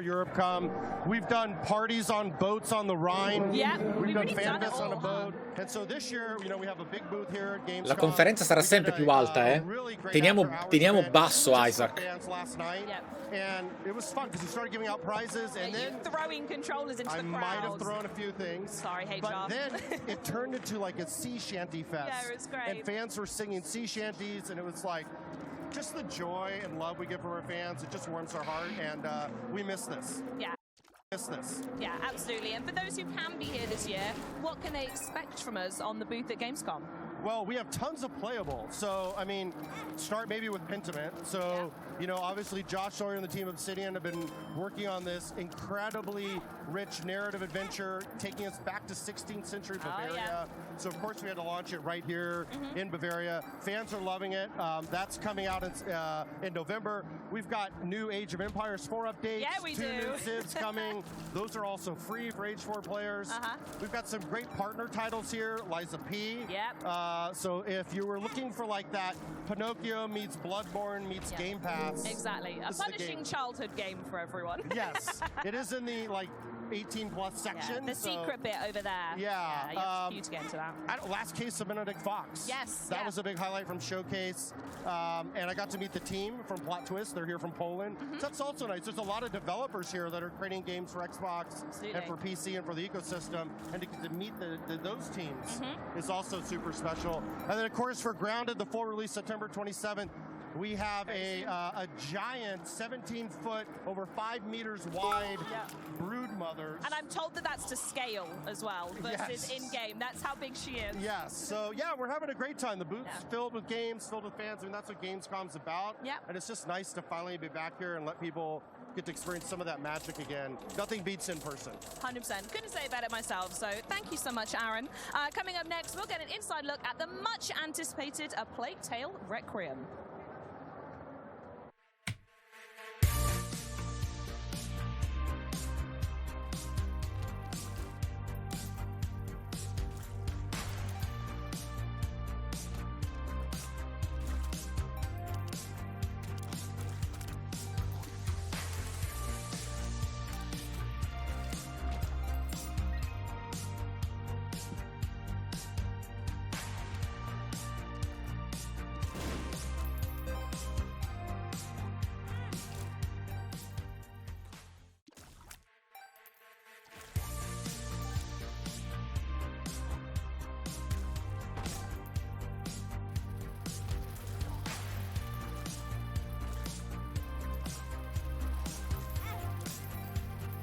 for Europe come. We've done parties on boats on the Rhine. Yeah, we've done fan fest on a boat. And so this year, you know, we have a big booth here at Gamescom. La conferenza sarà sempre più alta, eh. Teniamo basso Isaac. And it was fun because we started giving out prizes, and then throwing controllers into the crowd. I might have thrown a few things. Sorry, HR. But then it turned into like a sea shanty fest. Yeah, it was great. And fans were singing sea shanties, and it was like just the joy and love we get from our fans. It just warms our heart, and we miss this. Yeah. Yeah, absolutely. And for those who can be here this year, what can they expect from us on the booth at Gamescom? Well, we have tons of playable. So, I mean, start maybe with Pentiment. So, you know, obviously Josh Sawyer and the team of Obsidian have been working on this incredibly rich narrative adventure, taking us back to 16th century Bavaria. Yeah. So, of course, we had to launch it right here in Bavaria. Fans are loving it. That's coming out in November. We've got new Age of Empires 4 updates. Yeah, we 2 do. new Civs coming. Those are also free for Age 4 players. We've got some great partner titles here. Liza P. Yep. So if you were looking for like that Pinocchio meets Bloodborne meets Game Pass. Exactly. A punishing childhood game for everyone. Yes. It is in the like 18+ section. The secret bit over there. Yeah. You have to get into that. Last case of Benedict Fox. Yes. That was a big highlight from Showcase. And I got to meet the team from Plot Twist. They're here from Poland. So that's also nice. There's a lot of developers here that are creating games for Xbox and for PC and for the ecosystem. And to get to meet those teams is also super special. And then, of course, for Grounded, the full release September 27th, we have a giant 17-foot, over 5 meters wide brood mother. And I'm told that that's to scale as well versus in-game. That's how big she is. Yes. So, yeah, we're having a great time. The booth's filled with games, filled with fans. I mean, that's what Gamescom's about. And it's just nice to finally be back here and let people get to experience some of that magic again. Nothing beats in person. 100%. Couldn't say it better myself. So thank you so much, Aaron. Coming up next, we'll get an inside look at the much-anticipated A Plague Tale Requiem.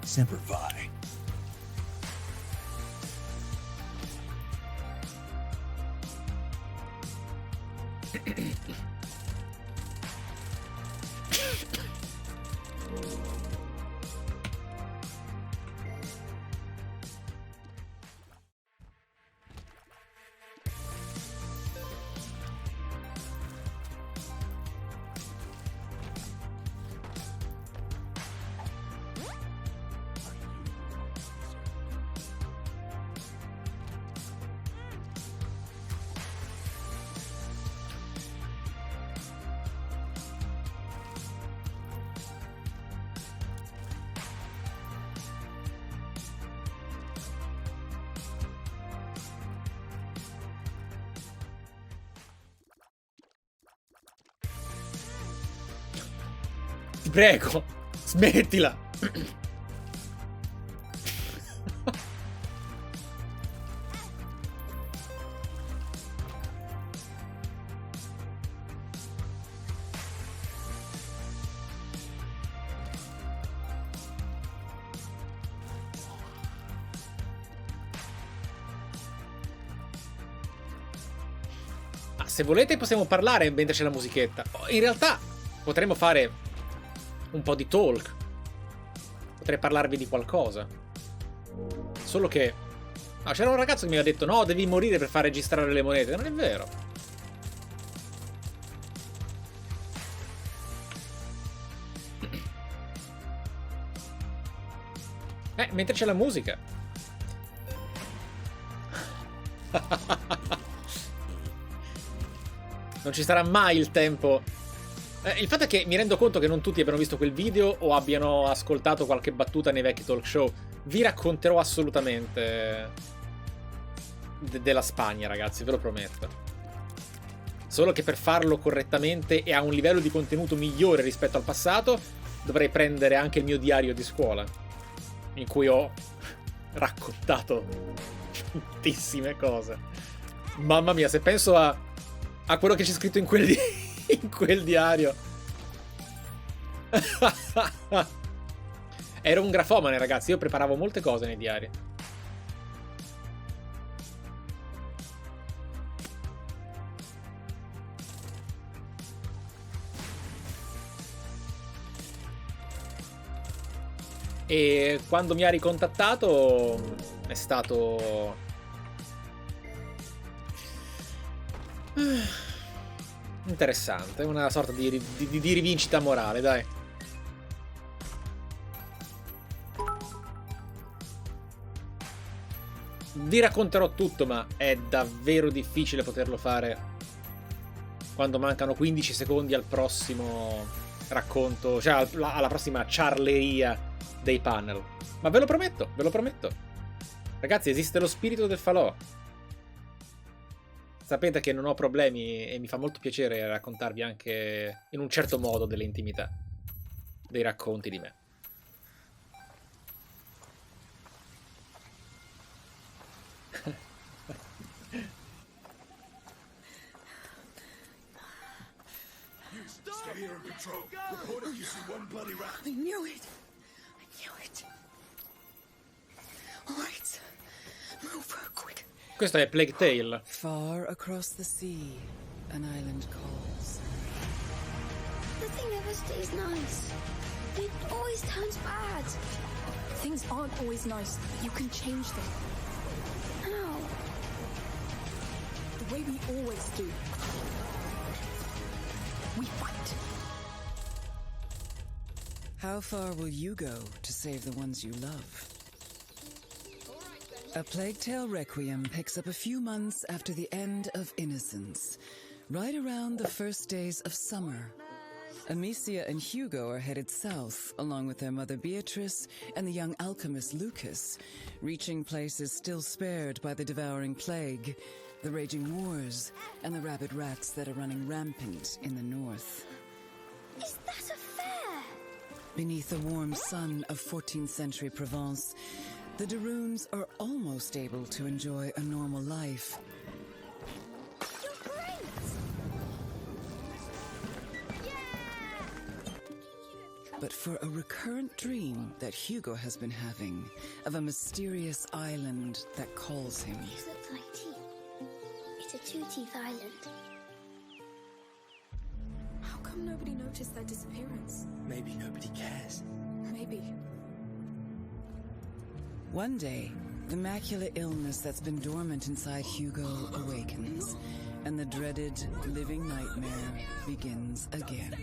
Semper Fi. Ti prego, smettila. Se volete possiamo parlare mentre c'è la musichetta. In realtà potremmo fare un po' di talk. Potrei parlarvi di qualcosa. Solo che c'era un ragazzo che mi aveva detto: no, devi morire per far registrare le monete. Non è vero. Mentre c'è la musica. Non ci sarà mai il tempo Il fatto è che mi rendo conto che non tutti abbiano visto quel video o abbiano ascoltato qualche battuta nei vecchi talk show. Vi racconterò assolutamente della Spagna, ragazzi, ve lo prometto. Solo che per farlo correttamente e a un livello di contenuto migliore rispetto al passato, dovrei prendere anche il mio diario di scuola, in cui ho raccontato tantissime cose. Mamma mia, se penso a quello che c'è scritto in quel diario. Ero un grafomane, ragazzi, io preparavo molte cose nei diari. E quando mi ha ricontattato è stato interessante, una sorta di rivincita morale, dai. Vi racconterò tutto, ma è davvero difficile poterlo fare quando mancano 15 secondi al prossimo racconto, cioè alla prossima ciarleria dei panel. Ma ve lo prometto, ve lo prometto. Ragazzi, esiste lo spirito del falò. Sapete che non ho problemi e mi fa molto piacere raccontarvi anche in un certo modo delle intimità, dei racconti di me. Stay here and patrol. Report if you see one bloody rat. I knew it. I knew it. All right. Move quick. Questo è Plague Tale. Far across the sea, an island calls. Nothing ever stays nice. It always turns bad. Things aren't always nice. You can change them. How? The way we always do. We fight. How far will you go to save the ones you love? A Plague Tale Requiem picks up a few months after the end of Innocence, right around the first days of summer. Amicia and Hugo are headed south, along with their mother Beatrice and the young alchemist Lucas, reaching places still spared by the devouring plague, the raging wars, and the rabid rats that are running rampant in the north. Is that a fair? Beneath the warm sun of 14th century Provence, the Daroons are almost able to enjoy a normal life. You're great! But for a recurrent dream that Hugo has been having of a mysterious island that calls him. These look like teeth. It's a two-teeth island. How come nobody noticed their disappearance? Maybe nobody cares. Maybe. One day, the macular illness that's been dormant inside Hugo awakens, and the dreaded living nightmare begins again.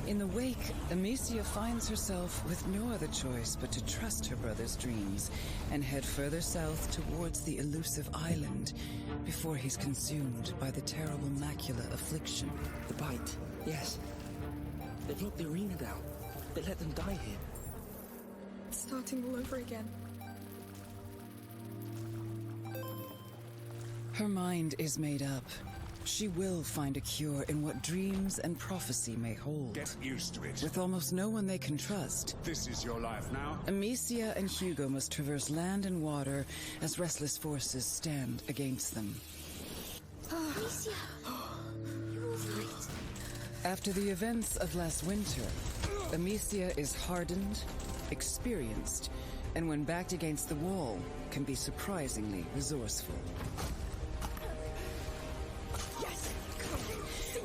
In the wake, Amicia finds herself with no other choice but to trust her brother's dreams and head further south towards the elusive island before he's consumed by the terrible macular affliction. The bite, yes. They've locked the arena down. They let them die here. It's starting all over again. Her mind is made up. She will find a cure in what dreams and prophecy may hold. Get used to it. With almost no one they can trust, This is your life now. Amicia and Hugo must traverse land and water as restless forces stand against them. Alicia, you're all right. After the events of last winter, Amicia is hardened, experienced, and when backed against the wall, can be surprisingly resourceful.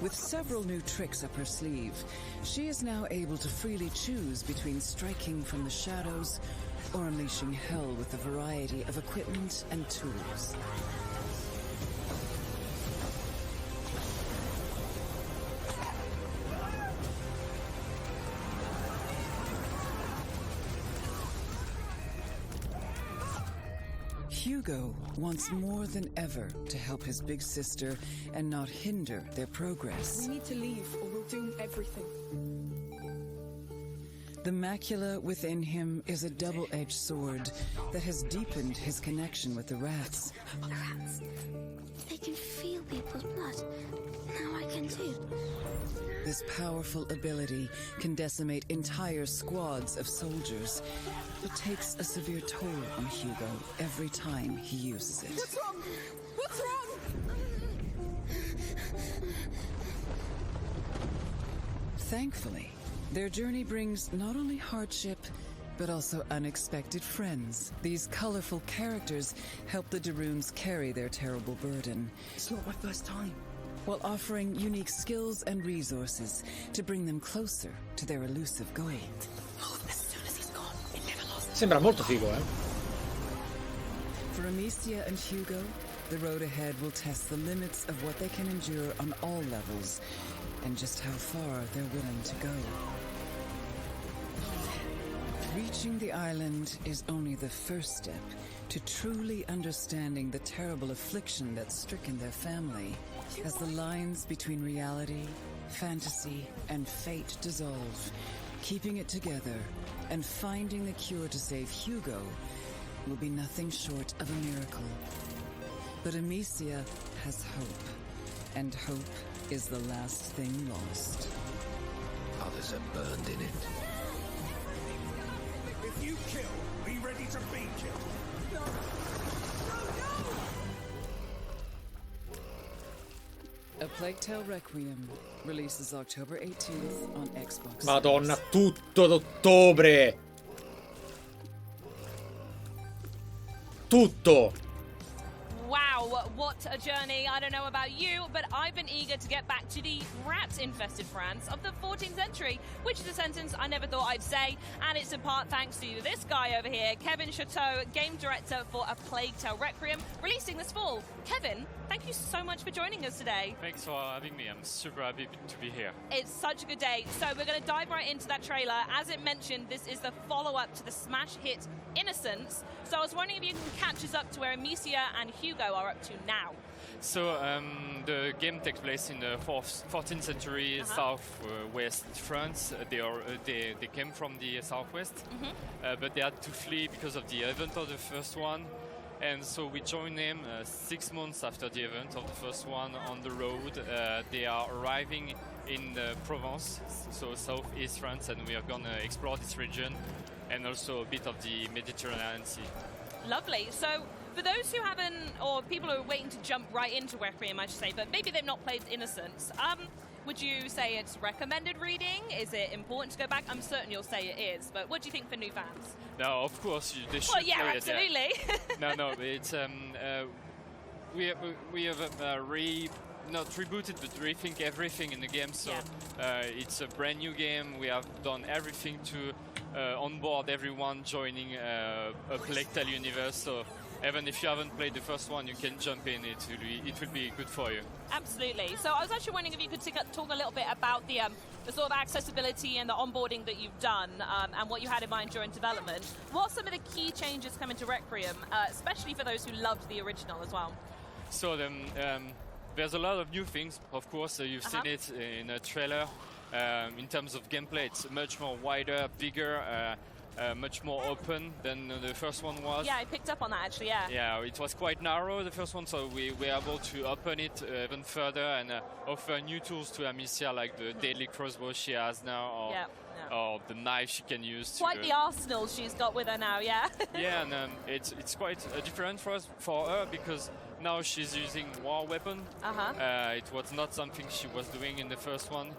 With several new tricks up her sleeve, she is now able to freely choose between striking from the shadows or unleashing hell with a variety of equipment and tools. Hugo wants more than ever to help his big sister and not hinder their progress. We need to leave or we'll doom everything. The macula within him is a double-edged sword that has deepened his connection with the rats. Rats. They can feel people's blood. Now I can too. This powerful ability can decimate entire squads of soldiers. It takes a severe toll on Hugo every time he uses it. What's wrong? What's wrong? Thankfully, their journey brings not only hardship, but also unexpected friends. These colorful characters help the Daroons carry their terrible burden, It's not my first time. while offering unique skills and resources to bring them closer to their elusive goal. As soon as he's gone, it never lost. Sembra molto figo, eh? For Amicia and Hugo, the road ahead will test the limits of what they can endure on all levels, and just how far they're willing to go. Reaching the island is only the first step to truly understanding the terrible affliction that's stricken their family. As the lines between reality, fantasy, and fate dissolve, keeping it together and finding the cure to save Hugo will be nothing short of a miracle. But Amicia has hope, and hope is the last thing lost. Others are burned in it. If you kill, be ready to be killed. A Plague Tale Requiem releases October 18th on Xbox. Madonna, tutto d'ottobre! Tutto! Wow, what a journey. I don't know about you, but I've been eager to get back to the rat-infested France of the 14th century, which is a sentence I never thought I'd say, and it's in part thanks to this guy over here, Kevin Chateau, game director for A Plague Tale Requiem, releasing this fall. Kevin, thank you so much for joining us today. Thanks for having me. I'm super happy to be here. It's such a good day. So we're going to dive right into that trailer. As it mentioned, this is the follow-up to the smash hit Innocence. So I was wondering if you can catch us up to where Amicia and Hugo are up to now. So the game takes place in the 14th century southwest France. They came from the southwest, but they had to flee because of the event of the first one. And so we join them 6 months after the event of the first one on the road. They are arriving in Provence, so southeast France, and we are going to explore this region and also a bit of the Mediterranean Sea. Lovely. So for those who haven't, or people who are waiting to jump right into Requiem, I should say, but maybe they've not played Innocence, would you say it's recommended reading? Is it important to go back? I'm certain you'll say it is, but what do you think for new fans? No, of course, they should Well, yeah, play absolutely. it. Yeah. No, it's we have not rebooted, but rethink everything in the game. So it's a brand new game. We have done everything to onboard everyone joining a Plague Tale universe. So even if you haven't played the first one, you can jump in. It will be good for you. Absolutely. So I was actually wondering if you could talk a little bit about the sort of accessibility and the onboarding that you've done and what you had in mind during development. What are some of the key changes coming to Requiem, especially for those who loved the original as well? So there's a lot of new things. Of course, you've seen it in a trailer. In terms of gameplay, it's much more wider, bigger, much more open than the first one was. Yeah, I picked up on that actually, yeah. Yeah, it was quite narrow, the first one, so we were able to open it even further and offer new tools to Amicia, like the deadly crossbow she has now, or the knife she can use. Quite the arsenal she's got with her now, yeah. Yeah, and it's quite different for her because now she's using war weapon. It was not something she was doing in the first one,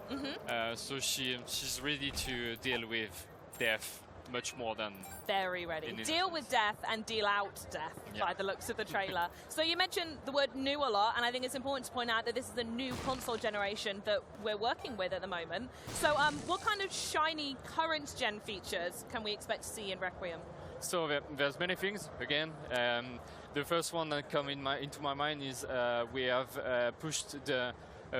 so she's ready to deal with death. Much more than very ready. Deal with death and deal out death by the looks of the trailer. So you mentioned the word new a lot, and I think it's important to point out that this is a new console generation that we're working with at the moment. So what kind of shiny current gen features can we expect to see in Requiem? So there's many things. Again, the first one that come into my mind is we have pushed the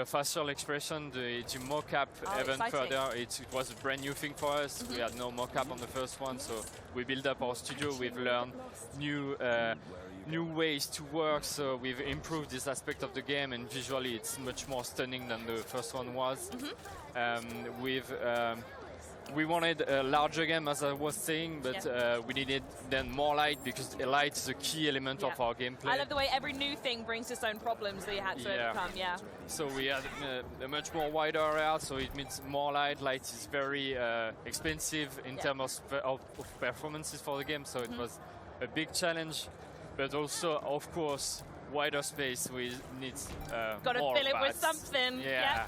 facial expression, the mocap even further. It was a brand new thing for us. We had no mocap on the first one, so we built up our studio. We've learned new new ways to work, so we've improved this aspect of the game, and visually it's much more stunning than the first one was. We wanted a larger game, as I was saying, but we needed then more light, because light is a key element of our gameplay. I love the way every new thing brings its own problems that you had to overcome, So we had a much more wider area, so it means more light. Light is very expensive in terms of performances for the game, so it was a big challenge, but also, of course, wider space. We need Gotta more fill it with bats. something. Yeah.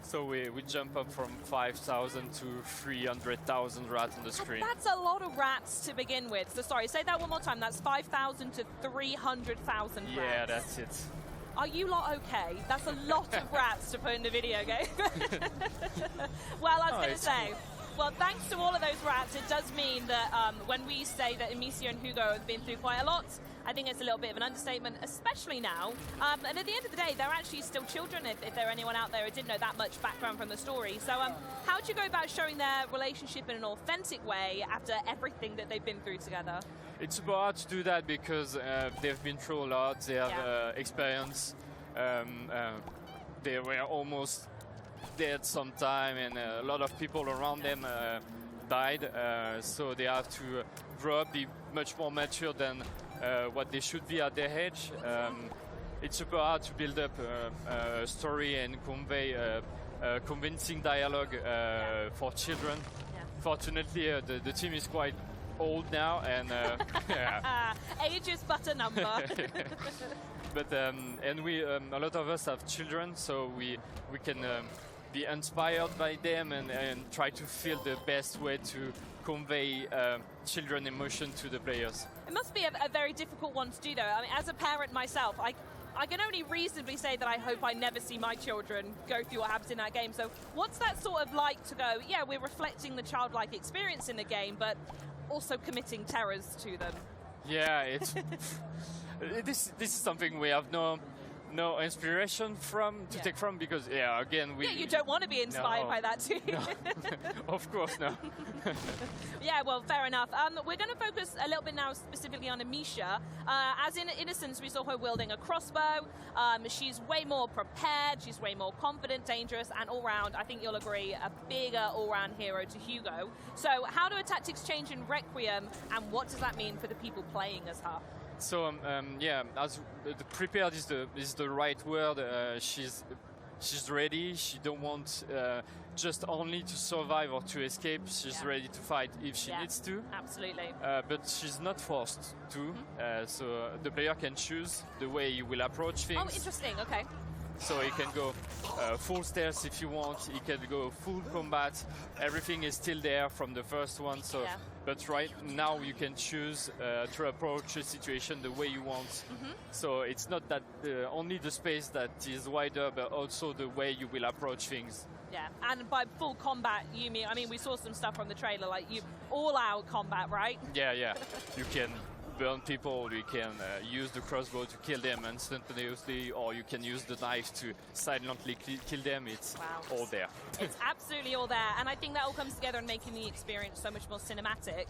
So we jump up from 5,000 to 300,000 rats on the screen. That's a lot of rats to begin with. So sorry, say that one more time. That's 5,000 to 300,000 rats. Yeah, that's it. Are you lot okay? That's a lot of rats to put in a video game. Well, I was going to say, well, thanks to all of those rats, it does mean that when we say that Amicia and Hugo have been through quite a lot, I think it's a little bit of an understatement, especially now. And at the end of the day, they're actually still children, if there are anyone out there who didn't know that much background from the story. So how do you go about showing their relationship in an authentic way after everything that they've been through together? It's super hard to do that because they've been through a lot, they have experience. They were almost dead sometime, and a lot of people around them died. So they have to grow up, be much more mature than what they should be at their age. It's super hard to build up a story and convey convincing dialogue for children. Fortunately, the team is quite old now, and age is but a number. But and we a lot of us have children, so we can be inspired by them and try to feel the best way to convey children emotion to the players. It must be a very difficult one to do, though. I mean, as a parent myself, I can only reasonably say that I hope I never see my children go through what happens in that game. So what's that sort of like to go, yeah, we're reflecting the childlike experience in the game, but also committing terrors to them? Yeah, it's this is something we have no inspiration from to take from, because again you don't want to be inspired by that too. No. Of course no. Yeah, well, fair enough. We're going to focus a little bit now specifically on Amicia. As in Innocence, we saw her wielding a crossbow. She's way more prepared, she's way more confident, dangerous, and all round, I think you'll agree, a bigger all-round hero to Hugo. So how do her tactics change in Requiem, and what does that mean for the people playing as her? So as the prepared is the right word. She's ready. She don't want just only to survive or to escape. She's ready to fight if she needs to. Absolutely. But she's not forced to. So the player can choose the way he will approach things. Oh, interesting. Okay. So he can go full stealth if you want. He can go full combat. Everything is still there from the first one. So, but right now you can choose to approach a situation the way you want. So it's not that only the space that is wider, but also the way you will approach things. Yeah, and by full combat, you mean? I mean, we saw some stuff from the trailer, like all-out combat, right? Yeah. You can burn people, you can use the crossbow to kill them instantaneously, or you can use the knife to silently kill them. It's all there. It's absolutely all there, and I think that all comes together and making the experience so much more cinematic,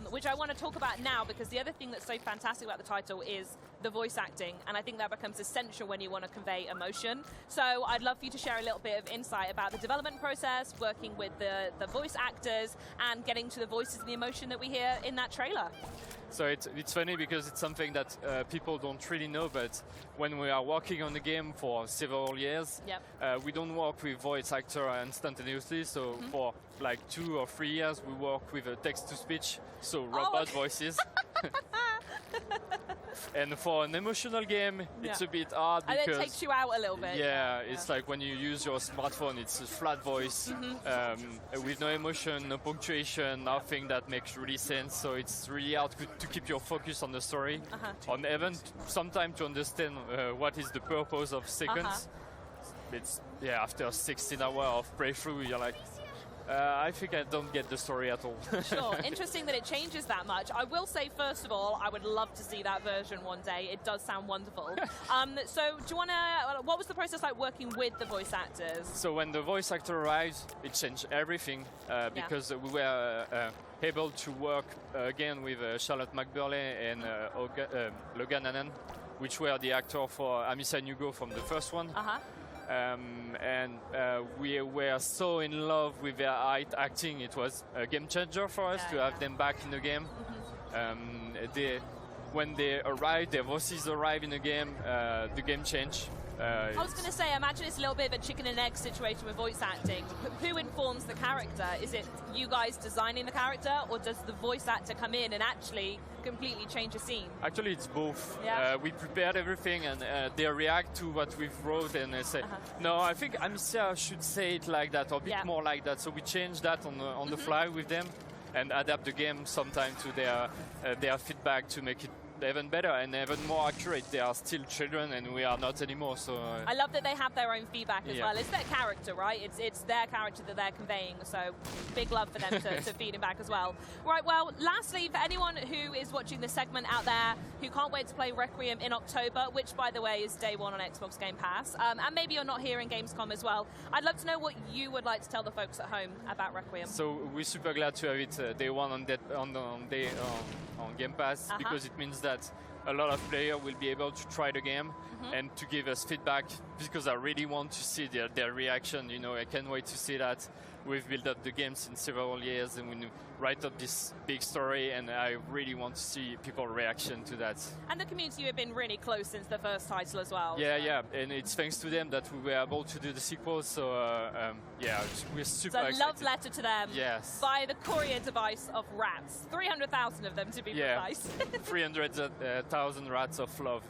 which I want to talk about now, because the other thing that's so fantastic about the title is the voice acting, and I think that becomes essential when you want to convey emotion. So I'd love for you to share a little bit of insight about the development process, working with the voice actors, and getting to the voices and the emotion that we hear in that trailer. So it's funny because it's something that people don't really know, but when we are working on the game for several years, we don't work with voice actor instantaneously. So for like 2 or 3 years, we work with a text-to-speech, so robot voices. And for an emotional game, it's a bit hard because... And it takes you out a little bit. Yeah, it's like when you use your smartphone, it's a flat voice with no emotion, no punctuation, nothing that makes really sense. So it's really hard to keep your focus on the story, on even sometimes to understand what is the purpose of sequence. It's, after 16 hours of playthrough, you're like, I think I don't get the story at all. Sure. Interesting that it changes that much. I will say, first of all, I would love to see that version one day. It does sound wonderful. So do you want to... What was the process like working with the voice actors? So when the voice actor arrives, it changed everything because we were able to work again with Charlotte McBurley and Logan Annan, which were the actor for Amisa and Hugo from the first one. We were so in love with their acting. It was a game changer for us to have them back in the game. When they arrived, their voices arrived in the game changed. I was going to say, I imagine it's a little bit of a chicken and egg situation with voice acting. Who informs the character? Is it you guys designing the character, or does the voice actor come in and actually completely change a scene? Actually, it's both. Yeah. We prepared everything, and they react to what we've wrote, and they say, no, I think Amicia should say it like that, or a bit more like that. So we change that on the fly with them, and adapt the game sometimes to their feedback to make it even better and even more accurate. They are still children, and we are not anymore. So I love that they have their own feedback as well. It's their character, right? It's their character that they're conveying. So big love for them to feed him back as well. Right. Well, lastly, for anyone who is watching this segment out there who can't wait to play Requiem in October, which by the way is day one on Xbox Game Pass, and maybe you're not here in Gamescom as well, I'd love to know what you would like to tell the folks at home about Requiem. So we're super glad to have it day one on Game Pass, because it means that a lot of players will be able to try the game and to give us feedback, because I really want to see their reaction. You know, I can't wait to see that. We've built up the games in several years, and we write up this big story, and I really want to see people's reaction to that. And the community have been really close since the first title as well. Yeah, and it's thanks to them that we were able to do the sequel, so we're super excited. So a love letter to them by the courier device of rats. 300,000 of them to be precise. 300,000 rats of love.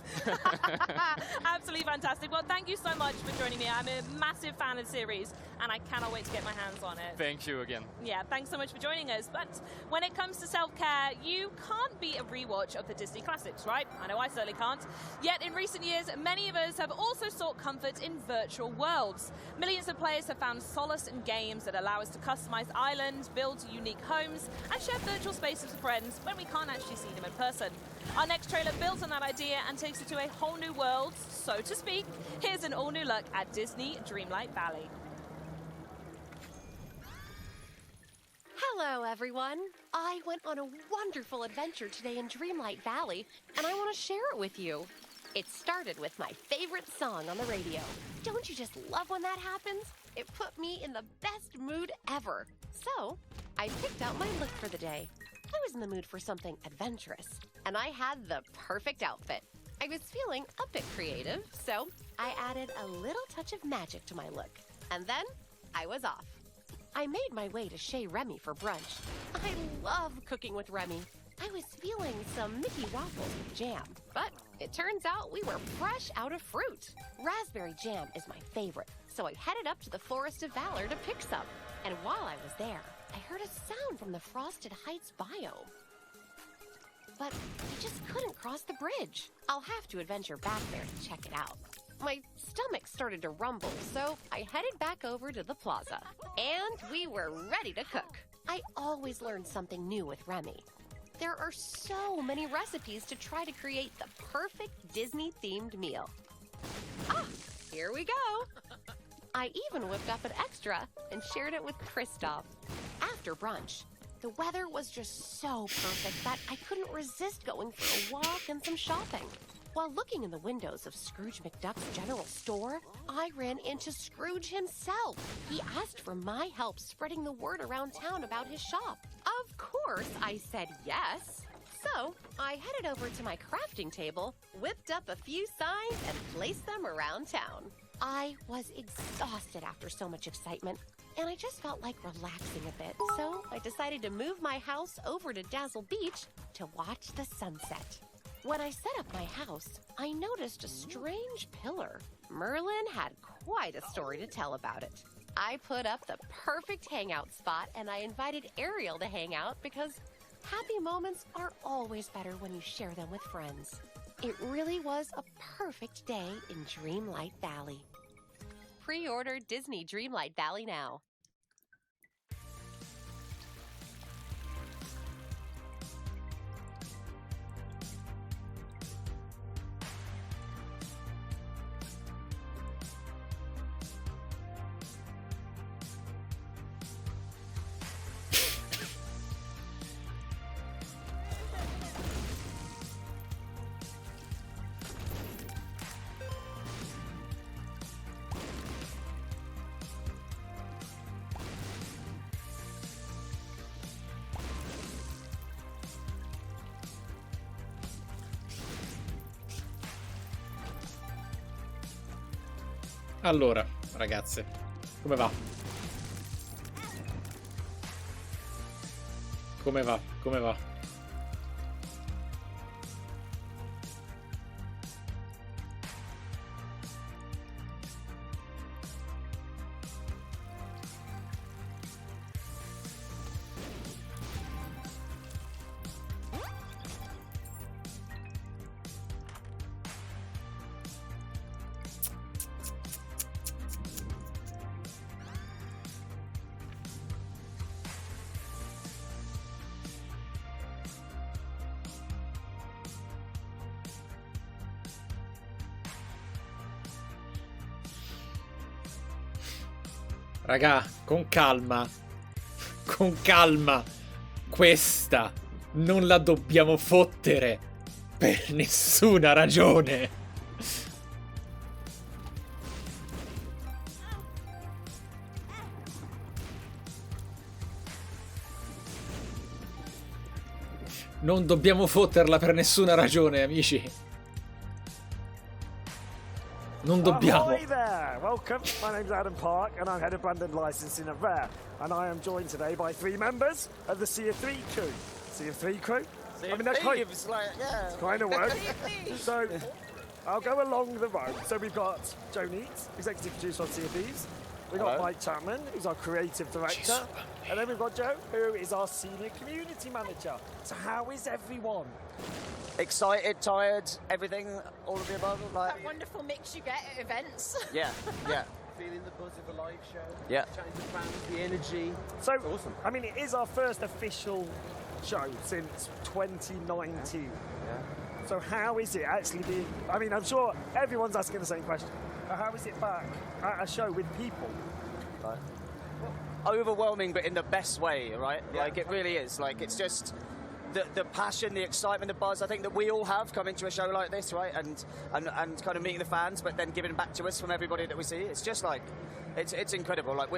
Absolutely fantastic. Well, thank you so much for joining me. I'm a massive fan of the series, and I cannot wait to get my hands on it. Thank you again. Yeah, thanks so much for joining us. But when it comes to self-care, you can't beat a rewatch of the Disney classics, right? I know I certainly can't. Yet in recent years, many of us have also sought comfort in virtual worlds. Millions of players have found solace in games that allow us to customize islands, build unique homes, and share virtual spaces with friends when we can't actually see them in person. Our next trailer builds on that idea and takes it to a whole new world, so to speak. Here's an all-new look at Disney Dreamlight Valley. Hello, everyone. I went on a wonderful adventure today in Dreamlight Valley, and I want to share it with you. It started with my favorite song on the radio. Don't you just love when that happens? It put me in the best mood ever. So, I picked out my look for the day. I was in the mood for something adventurous, and I had the perfect outfit. I was feeling a bit creative, so I added a little touch of magic to my look. And then, I was off. I made my way to Chez Remy for brunch. I love cooking with Remy. I was feeling some Mickey waffles with jam, but it turns out we were fresh out of fruit. Raspberry jam is my favorite, so I headed up to the Forest of Valor to pick some. And while I was there, I heard a sound from the Frosted Heights biome. But I just couldn't cross the bridge. I'll have to adventure back there to check it out. My stomach started to rumble, so I headed back over to the plaza. And we were ready to cook. I always learn something new with Remy. There are so many recipes to try to create the perfect Disney-themed meal. Ah, here we go. I even whipped up an extra and shared it with Kristoff. After brunch, the weather was just so perfect that I couldn't resist going for a walk and some shopping. While looking in the windows of Scrooge McDuck's general store, I ran into Scrooge himself. He asked for my help spreading the word around town about his shop. Of course, I said yes. So, I headed over to my crafting table, whipped up a few signs, and placed them around town. I was exhausted after so much excitement, and I just felt like relaxing a bit. So, I decided to move my house over to Dazzle Beach to watch the sunset. When I set up my house, I noticed a strange pillar. Merlin had quite a story to tell about it. I put up the perfect hangout spot, and I invited Ariel to hang out because happy moments are always better when you share them with friends. It really was a perfect day in Dreamlight Valley. Pre-order Disney Dreamlight Valley now. Allora, ragazze, come va? Come va? Come va? Raga, con calma. Con calma. Questa non la dobbiamo fottere per nessuna ragione. Non dobbiamo fotterla per nessuna ragione, amici. Non dobbiamo. Hi there! Welcome. My name's Adam Park, and I'm head of brand and licensing at Rare. And I am joined today by 3 members of the Sea of 3 crew. Sea of 3 crew? Sea of Thieves, like, yeah. It's kind of work. So, I'll go along the road. So we've got Joe Neat, executive producer on Sea of Thieves. We've got Mike Chapman, who's our creative director. And then we've got Joe, who is our senior community manager. So how is everyone? Excited, tired, everything, all of the above. Like, That wonderful mix you get at events. yeah, yeah. Feeling the buzz of a live show. Yeah. Chatting to fans, the energy. So, awesome. I mean, it is our first official show since 2019. Yeah. So how is it actually being... I mean, I'm sure everyone's asking the same question. How is it back at a show with people? Right. Overwhelming, but in the best way, right? Yeah. Like, it really is. Like, it's just... The passion, the excitement, the buzz, I think that we all have coming to a show like this, right? And kind of meeting the fans, but then giving back to us from everybody that we see. It's just like, it's incredible. Like,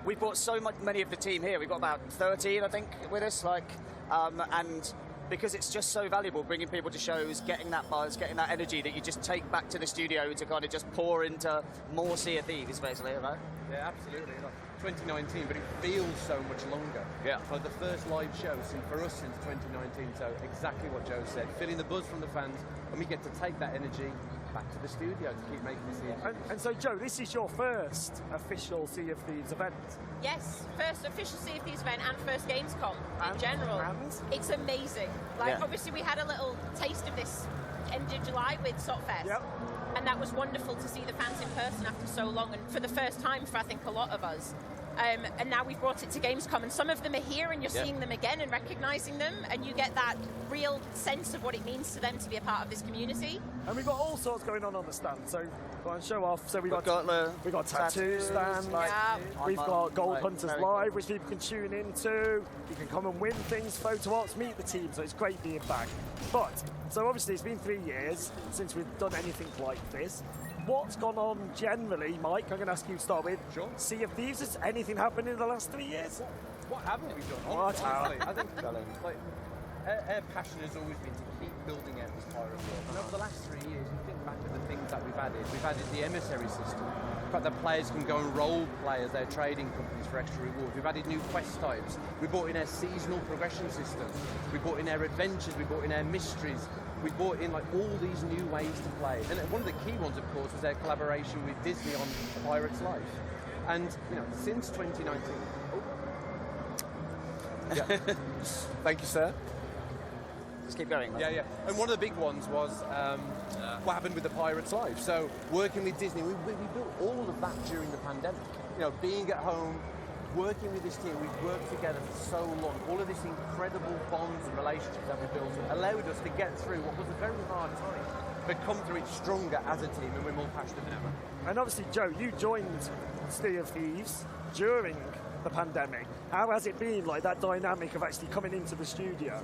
we've brought so many of the team here. We've got about 13, I think, with us. Like, and because it's just so valuable bringing people to shows, getting that buzz, getting that energy that you just take back to the studio to kind of just pour into more Sea of Thieves, basically, right? Yeah, absolutely. Like 2019, but it feels so much longer. Yeah. For the first live show for us since 2019, so exactly what Joe said. Feeling the buzz from the fans, and we get to take that energy back to the studio to keep making this here. And so, Joe, this is your first official Sea of Thieves event. Yes, first official Sea of Thieves event and first Gamescom in general. And? It's amazing. Like, Yeah. obviously we had a little taste of this end of July with Sotfest. Yep. And that was wonderful to see the fans in person after so long, and for the first time for, I think, a lot of us. And now we've brought it to Gamescom, and some of them are here, and you're seeing them again and recognising them, and you get that real sense of what it means to them to be a part of this community. And we've got all sorts going on the stand, so go on, show off. So we've got tattoo tattoos, stand, like, we've got Gold like, Hunters very Live, cool. which people can tune into. You can come and win things, photo ops, meet the team, so it's great being back. But, so obviously it's been 3 years since we've done anything like this. What's gone on generally, Mike? I'm going to ask you to start with. Sure. Sea of Thieves, has anything happened in the last 3 years? What haven't we done? What Honestly, I think like, our passion has always been to keep building out this pirate world. And over the last 3 years, you think back to the things that we've added the emissary system. In fact, that players can go and role play as their trading companies for extra rewards. We've added new quest types. We brought in our seasonal progression system. We brought in our adventures. We brought in our mysteries. We brought in like all these new ways to play. And one of the key ones, of course, was our collaboration with Disney on A Pirate's Life. And you know, since 2019. Yeah. Thank you, sir. Just keep going. Yeah. And one of the big ones was what happened with The Pirate's Life. So working with Disney, we built all of that during the pandemic. You know, being at home, working with this team, we've worked together for so long. All of this incredible bonds and relationships that we built allowed us to get through what was a very hard time, but come through it stronger as a team, and we're more passionate than ever. And obviously, Joe, you joined Sea of Thieves during the pandemic. How has it been, like, that dynamic of actually coming into the studio?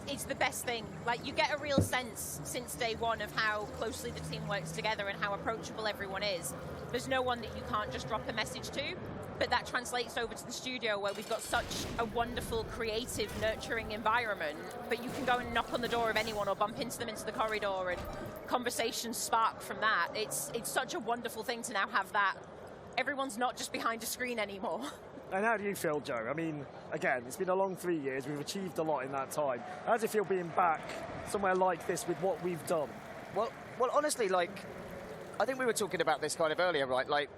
It's the best thing. Like, you get a real sense since day one of how closely the team works together and how approachable everyone is. There's no one that you can't just drop a message to. but that translates over to the studio where we've got such a wonderful, creative, nurturing environment, but you can go and knock on the door of anyone or bump into them into the corridor and conversations spark from that. It's such a wonderful thing to now have that. Everyone's not just behind a screen anymore. And how do you feel, Joe? I mean, again, it's been a long 3 years. We've achieved a lot in that time. How does it feel being back somewhere like this with what we've done? Well, honestly, like, I think we were talking about this kind of earlier, right? Like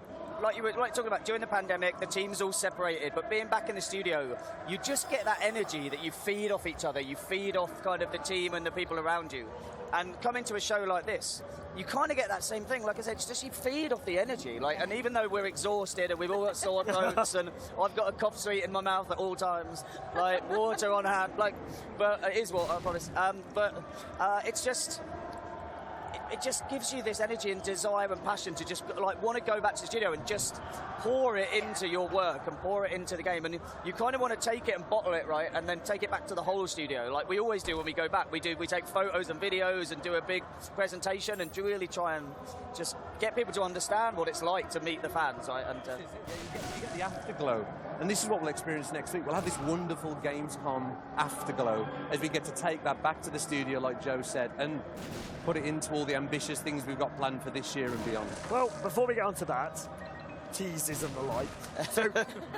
you were talking about during the pandemic, the team's all separated, but being back in the studio, you just get that energy that you feed off each other. You feed off kind of the team and the people around you. And coming to a show like this, you kind of get that same thing. Like I said, it's just you feed off the energy. Like, and even though we're exhausted and we've all got sore throats and I've got a cough sweet in my mouth at all times, like water on hand, like, but it is water, I promise. It's just. It just gives you this energy and desire and passion to just like want to go back to the studio and just pour it into your work and pour it into the game. And you kind of want to take it and bottle it, right, and then take it back to the whole studio, like we always do when we go back. We take photos and videos and do a big presentation and really try and just get people to understand what it's like to meet the fans, right? And you get the afterglow. And this is what we'll experience next week. We'll have this wonderful Gamescom afterglow as we get to take that back to the studio, like Joe said, and put it into all the ambitious things we've got planned for this year and beyond. Well, before we get on to that, teases and the like. So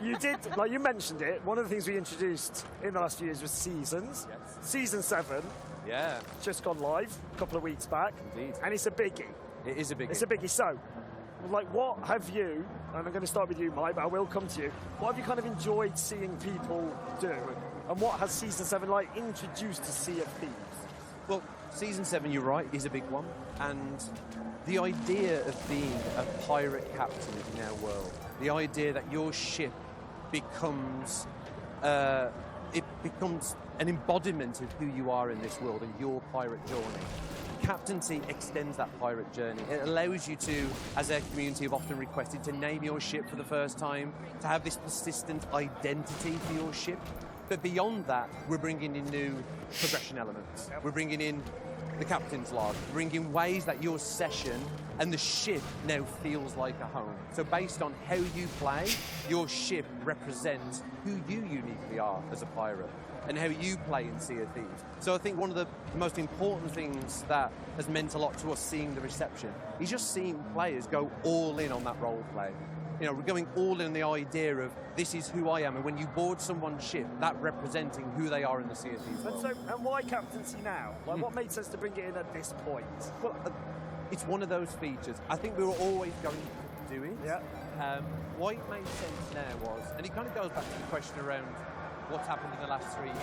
you did, like you mentioned it, one of the things we introduced in the last few years was seasons. Yes. Season 7. Yeah. Just gone live a couple of weeks back. Indeed. And it's a biggie. It is a biggie. It's a biggie. So, like, what have you, and I'm going to start with you, Mike, but I will come to you, what have you kind of enjoyed seeing people do? And what has Season 7, like, introduced to Sea of Thieves? Well, Season 7, you're right, is a big one. And the idea of being a pirate captain in our world, the idea that your ship becomes, it becomes an embodiment of who you are in this world and your pirate journey. Captaincy extends that pirate journey. It allows you to, as our community have often requested, to name your ship for the first time, to have this persistent identity for your ship. But beyond that, we're bringing in new progression elements. We're bringing in the captain's log, bringing ways that your session and the ship now feels like a home. So based on how you play, your ship represents who you uniquely are as a pirate and how you play in Sea of Thieves. So I think one of the most important things that has meant a lot to us seeing the reception is just seeing players go all in on that role play. You know, we're going all in the idea of this is who I am, and when you board someone's ship, that representing who they are in the Sea of Thieves world. And why captaincy now? Like, what made sense to bring it in at this point? Well, it's one of those features. I think we were always going to do it. Yeah. Why it made sense now was, and it kind of goes back to the question around what's happened in the last 3 years.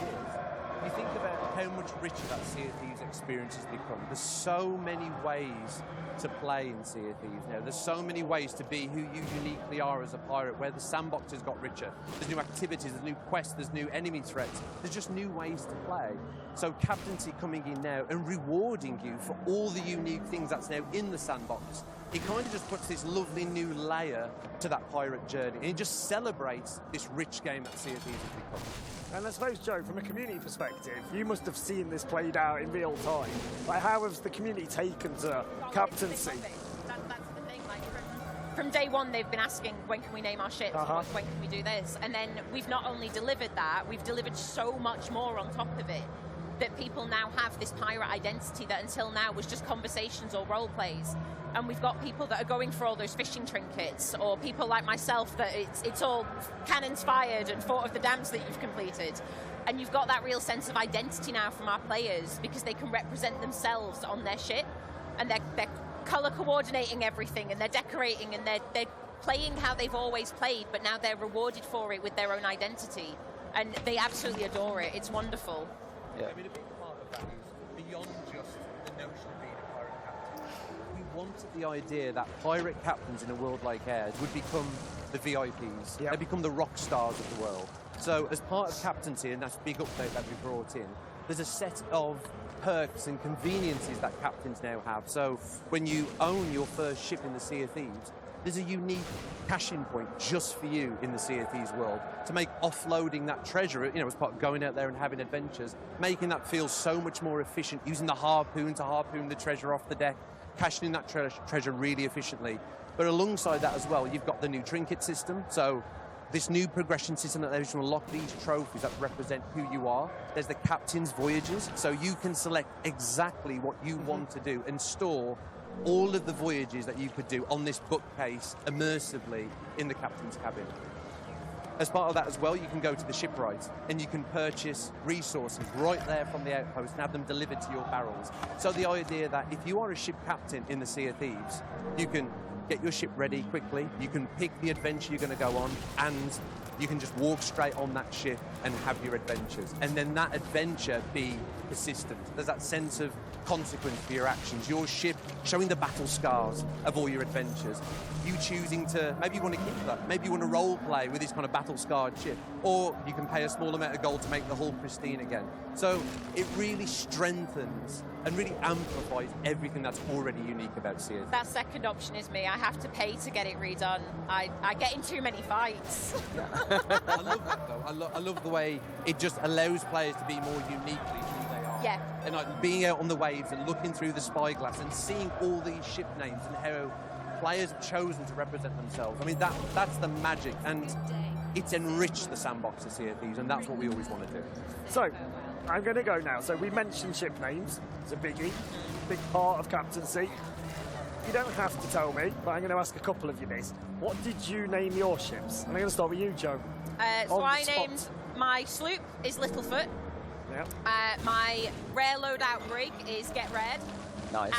You think about how much richer that Sea of Thieves experience has become. There's so many ways to play in Sea of Thieves now. There's so many ways to be who you uniquely are as a pirate, where the sandbox has got richer. There's new activities, there's new quests, there's new enemy threats. There's just new ways to play. So captaincy coming in now and rewarding you for all the unique things that's now in the sandbox, it kind of just puts this lovely new layer to that pirate journey. And it just celebrates this rich game that Sea of Thieves has become. And I suppose, Joe, from a community perspective, you must have seen this played out in real time. Like, how has the community taken to captaincy? That's the thing. Like, from day one, they've been asking, when can we name our ships? When can we do this? And then we've not only delivered that, we've delivered so much more on top of it, that people now have this pirate identity that until now was just conversations or role plays. And we've got people that are going for all those fishing trinkets, or people like myself that it's all cannons fired and Fort of the Dams that you've completed. And you've got that real sense of identity now from our players because they can represent themselves on their ship, and they're colour coordinating everything, and they're decorating, and they're playing how they've always played, but now they're rewarded for it with their own identity. And they absolutely adore it. It's wonderful. Yeah. I mean, a big part of that is beyond just the notion of being a pirate captain. We wanted the idea that pirate captains in a world like ours would become the VIPs. Yep. They become the rock stars of the world. So as part of captaincy, and that's a big update that we brought in, there's a set of perks and conveniences that captains now have. So when you own your first ship in the Sea of Thieves, there's a unique cash-in point just for you in the Sea of Thieves world to make offloading that treasure, you know, as part of going out there and having adventures, making that feel so much more efficient, using the harpoon to harpoon the treasure off the deck, cashing in that treasure really efficiently. But alongside that as well, you've got the new trinket system. So this new progression system that allows you to unlock these trophies that represent who you are. There's the Captain's Voyages, so you can select exactly what you want to do and store all of the voyages that you could do on this bookcase immersively in the Captain's cabin. As part of that as well, you can go to the shipwright and you can purchase resources right there from the outpost and have them delivered to your barrels. So the idea that if you are a ship captain in the Sea of Thieves, you can get your ship ready quickly, you can pick the adventure you're going to go on, and you can just walk straight on that ship and have your adventures. And then that adventure be persistent. There's that sense of consequence for your actions. Your ship showing the battle scars of all your adventures. You choosing to, maybe you want to keep that, maybe you want to role play with this kind of battle scarred ship, or you can pay a small amount of gold to make the hull pristine again. So it really strengthens and really amplifies everything that's already unique about Sea of Thieves. That second option is me. I have to pay to get it redone. I get in too many fights. I love that though. I love the way it just allows players to be more uniquely who they are. Yeah. And like being out on the waves and looking through the spyglass and seeing all these ship names and how players have chosen to represent themselves. I mean, that's the magic, and it's enriched the sandbox of Sea of Thieves, and that's what we always want to do. So, I'm going to go now. So we mentioned ship names. It's a biggie, big part of captaincy. You don't have to tell me, but I'm going to ask a couple of you this. What did you name your ships? And I'm going to start with you, Joe. So I named my sloop is Littlefoot. Yeah. My rare loadout brig is Get Red. Nice.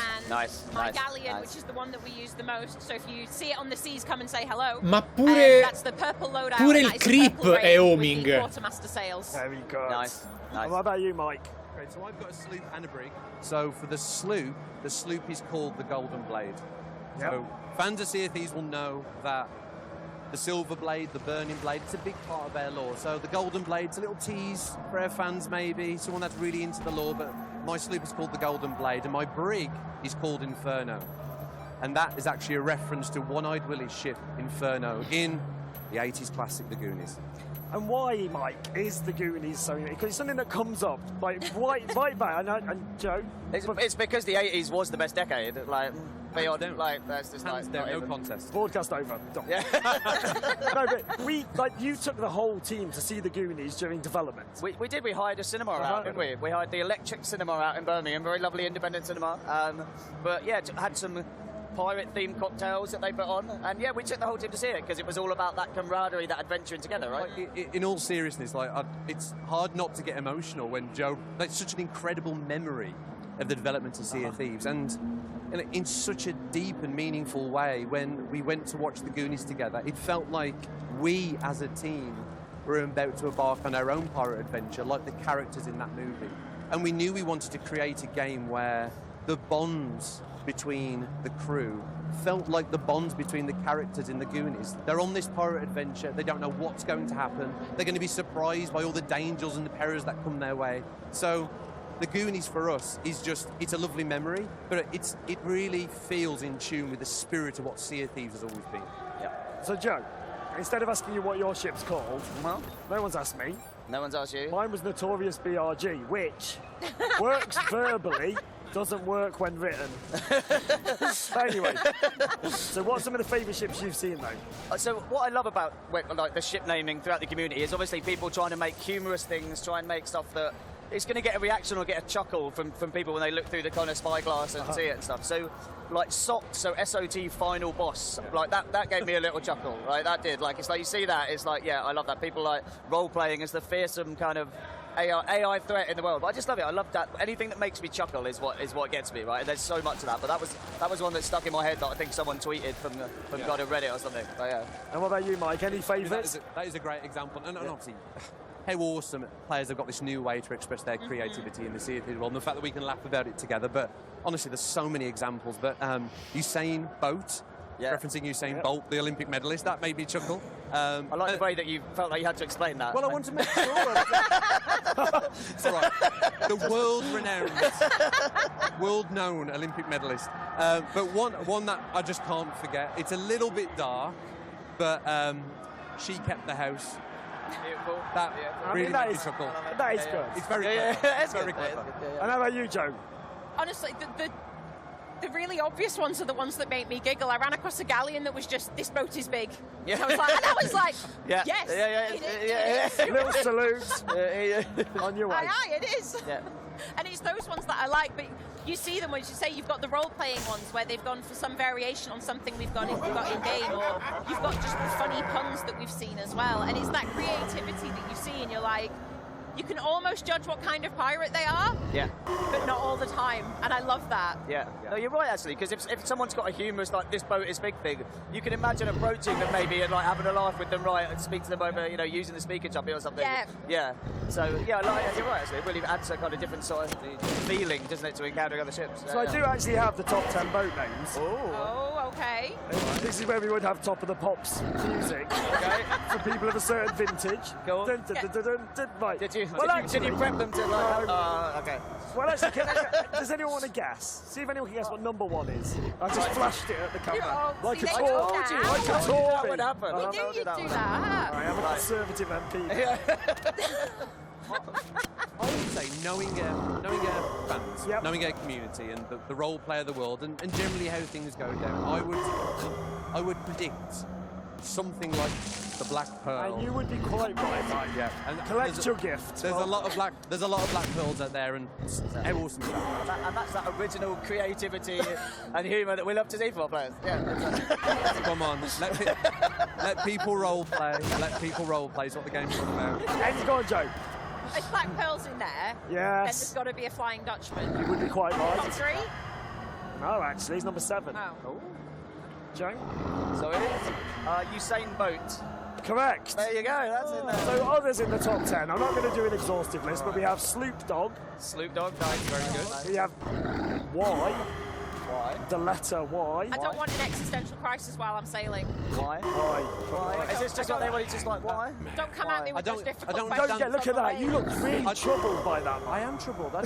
And my galleon, which is the one that we use the most. So if you see it on the seas, come and say hello. Ma pure, that's the purple loadout. pure il creep è homing. Quartermaster sails. Very good. Nice. And what about you, Mike? Great. So I've got a sloop and a brig. So for the sloop is called the Golden Blade. Yep. So fans of Sea of Thieves will know that the Silver Blade, the Burning Blade, it's a big part of our lore. So the Golden Blade's a little tease for our fans, maybe, someone that's really into the lore, but my sloop is called the Golden Blade, and my brig is called Inferno. And that is actually a reference to One-Eyed Willie's ship, Inferno, in the 80s classic, The Goonies. And why, Mike, is the Goonies so unique? Because it's something that comes up, like, right back, and Joe? It's because the 80s was the best decade, like, beyond, like, that's just Hands like, down, not no even. contest. Broadcast over. Yeah. No, but you took the whole team to see the Goonies during development. We did. We hired a cinema out, didn't we? We hired the Electric Cinema out in Birmingham, very lovely independent cinema. But yeah, had some pirate-themed cocktails that they put on, and yeah, we took the whole team to see it because it was all about that camaraderie, that adventuring together, right? Like, in all seriousness, like it's hard not to get emotional when Joe. Like, such an incredible memory of the development of Sea of Thieves, and in such a deep and meaningful way, when we went to watch the Goonies together, it felt like we as a team were about to embark on our own pirate adventure, like the characters in that movie. And we knew we wanted to create a game where the bonds between the crew felt like the bonds between the characters in the Goonies. They're on this pirate adventure, they don't know what's going to happen, they're going to be surprised by all the dangers and the perils that come their way. So the Goonies for us is just, it's a lovely memory, but it really feels in tune with the spirit of what Sea of Thieves has always been. Yeah. So Joe, instead of asking you what your ship's called, no one's asked me. No one's asked you. Mine was Notorious BRG, which works verbally, doesn't work when written. Anyway, so what's some of the favourite ships you've seen, though? So what I love about like the ship naming throughout the community is obviously people trying to make humorous things, try and make stuff that it's going to get a reaction or get a chuckle from people when they look through the kind of spyglass and see it and stuff. So like SOT, so SOT Final Boss, like that gave me a little chuckle, right? That did. Like, it's like you see that, it's like, yeah, I love that. People like role-playing as the fearsome kind of AI threat in the world. But I just love it. I love that. Anything that makes me chuckle is what gets me, right? And there's so much of that. But that was one that stuck in my head that I think someone tweeted from God of Reddit or something. But, yeah. And what about you, Mike? Any favourites? That is a great example. And obviously, how awesome players have got this new way to express their creativity in the Sea of Thieves world, and the fact that we can laugh about it together. But honestly, there's so many examples. But Usain Bolt, referencing Usain Bolt, the Olympic medalist, that made me chuckle. I like the way that you felt like you had to explain that. Well, I want to make sure. It's all right. The world-known Olympic medalist. But one that I just can't forget. It's a little bit dark, but she kept the house. Beautiful. That really made me chuckle. That is good. It's very clever. It's very good. clever. And how about you, Joe? Honestly, the really obvious ones are the ones that make me giggle. I ran across a galleon that was just, this boat is big. Yeah. And I was like, yeah. yes, Yeah. Little salutes on your way. Aye, it is. Yeah. And it's those ones that I like, but you see them when you say you've got the role-playing ones where they've gone for some variation on something we've got in game, or you've got just the funny puns that we've seen as well. And it's that creativity that you see, and you're like, you can almost judge what kind of pirate they are, but not all the time, and I love that. Yeah. No, you're right, actually, because if someone's got a humorous, like, this boat is big thing, you can imagine approaching them maybe and, like, having a laugh with them, right, and speak to them over, you know, using the speaker jumpy or something. Yeah. So, yeah, you're right, actually. It really adds a kind of different sort of feeling, doesn't it, to encountering other ships. So I do actually have the top 10 boat names. Oh, okay. And this is where we would have Top of the Pops music. Okay. For people of a certain vintage. Go on. Dun, dun, dun, dun, dun, right. Did you prep them to, like, okay. Well, actually, does anyone want to guess? See if anyone can guess what number 1 is. I just flashed it at the camera. Like a I tour. told you. Like a That tour. would happen. We knew you'd do that. I am a conservative MP. I would say knowing fans, knowing our community and the role play of the world, and generally how things go down, I would predict something like the Black Pearl. And you would be quite right. Yeah. And collect your gift. There's a lot of black pearls out there, and how awesome is that? And that's that original creativity and humour that we love to see from our players. Yeah. Come on, let people role play. Let people role play is what the game's all about. And go on, Joe. If Black Pearl's in there, then Yes. there's got to be a Flying Dutchman. You would be quite Top right. 3? No, actually, he's number 7. Oh. Joe? So it is Usain Bolt. Correct. There you go, that's in there. So others in the top 10. I'm not going to do an exhaustive list, but we have Sloop Dog. Sloop Dog, nice, very good. We have Y. The letter Y. I don't want an existential crisis while I'm sailing. Why? Why? Is this just like everybody just like, why? Don't come at me with those difficult Don't questions. get, look at that. You look really troubled by that. I am troubled. I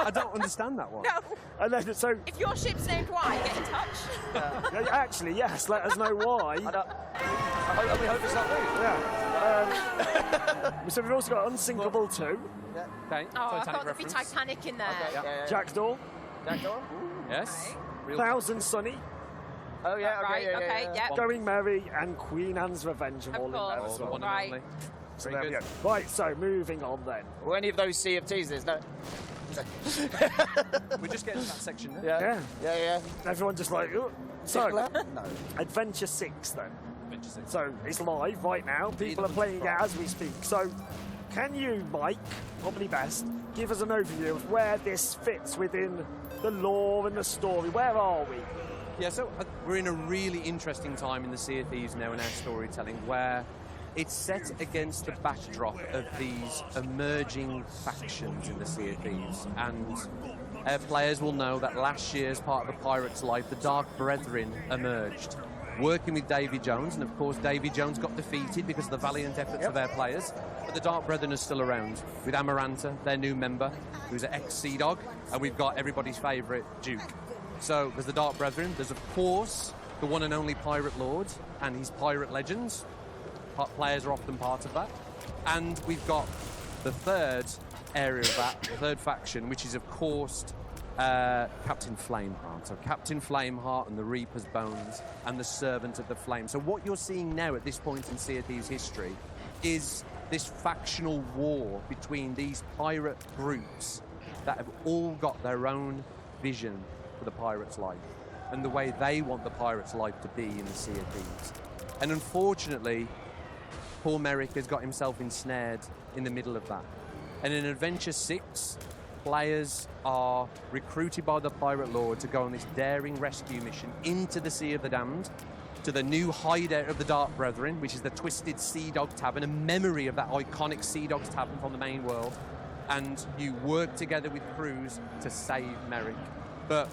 don't understand that one. No. And then, so, If your ship's named Y, get in touch. actually, yes, let us know why. We hope it's not me. Yeah. So we've also got Unsinkable 2. Okay. Oh, I Titanic thought there'd be reference. Titanic in there. Jackdaw. Yes. Thousand Sunny. Oh, yeah, Okay, yeah. Going Merry and Queen Anne's Revenge are all in there course. as well. Right. So Very there we good. go. Right, so moving on then. Were any of those Sea of Teasers? No. We're just getting to that section now. Yeah. Everyone just like, "Ugh." So, No. Adventure 6 then. Adventure 6. So it's live right now. People are playing it as we speak. So can you, Mike, probably best, give us an overview of where this fits within the lore and the story? Where are we? Yeah, so we're in a really interesting time in the Sea of Thieves now in our storytelling, where it's set against the backdrop of these emerging factions in the Sea of Thieves. And our players will know that last year, as part of the Pirate's Life, the Dark Brethren emerged, working with Davy Jones. And of course, Davy Jones got defeated because of the valiant efforts of our players. But the Dark Brethren are still around, with Amaranta, their new member, who's an ex-Sea Dog, and we've got everybody's favourite, Duke. So there's the Dark Brethren. There's, of course, the one and only Pirate Lord and his pirate legends. Players are often part of that. And we've got the third area of that, the third faction, which is, of course, Captain Flameheart. So Captain Flameheart and the Reaper's Bones and the Servant of the Flame. So what you're seeing now at this point in Sea of Thieves history is this factional war between these pirate groups that have all got their own vision for the pirate's life and the way they want the pirate's life to be in the Sea of Thieves. And unfortunately, poor Merrick has got himself ensnared in the middle of that. And in Adventure 6, players are recruited by the Pirate Lord to go on this daring rescue mission into the Sea of the Damned, to the new hideout of the Dark Brethren, which is the Twisted Sea Dog Tavern, a memory of that iconic Sea Dogs Tavern from the main world. And you work together with crews to save Merrick. But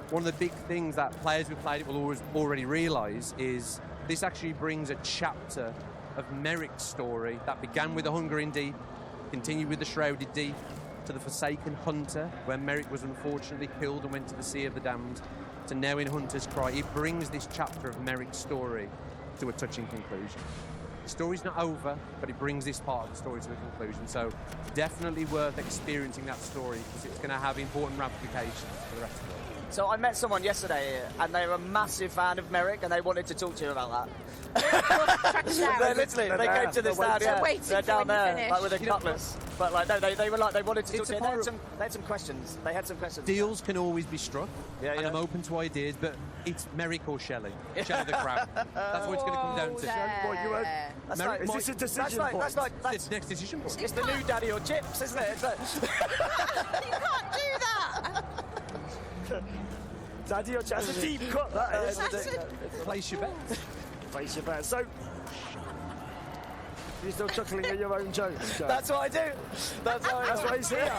one of the big things that players who played it will always already realise is this actually brings a chapter of Merrick's story that began with the Hungering Deep, continued with the Shrouded Deep, to the Forsaken Hunter, where Merrick was unfortunately killed and went to the Sea of the Damned, to now in Hunter's Cry. It brings this chapter of Merrick's story to a touching conclusion. The story's not over, but it brings this part of the story to a conclusion. So definitely worth experiencing that story, because it's going to have important ramifications for the rest of it. So I met someone yesterday, and they were a massive fan of Merrick, and they wanted to talk to you about that. They came to the stand, they're down there, like with the cutlets. But like, no, they were like, they wanted to talk to you. They had some questions. Deals can always be struck, and I'm open to ideas, but it's Merrick or Shelley. Shelley the Crab. That's what it's going to come down to. Is this a decision point? It's the next decision point. It's the new Daddy or Chips, isn't it? You can't do that! Daddy or Chips, that's a deep cut, that is. Place your bet. Place your bet. So, you're still chuckling at your own jokes, Joe? That's what I do. That's why he's here.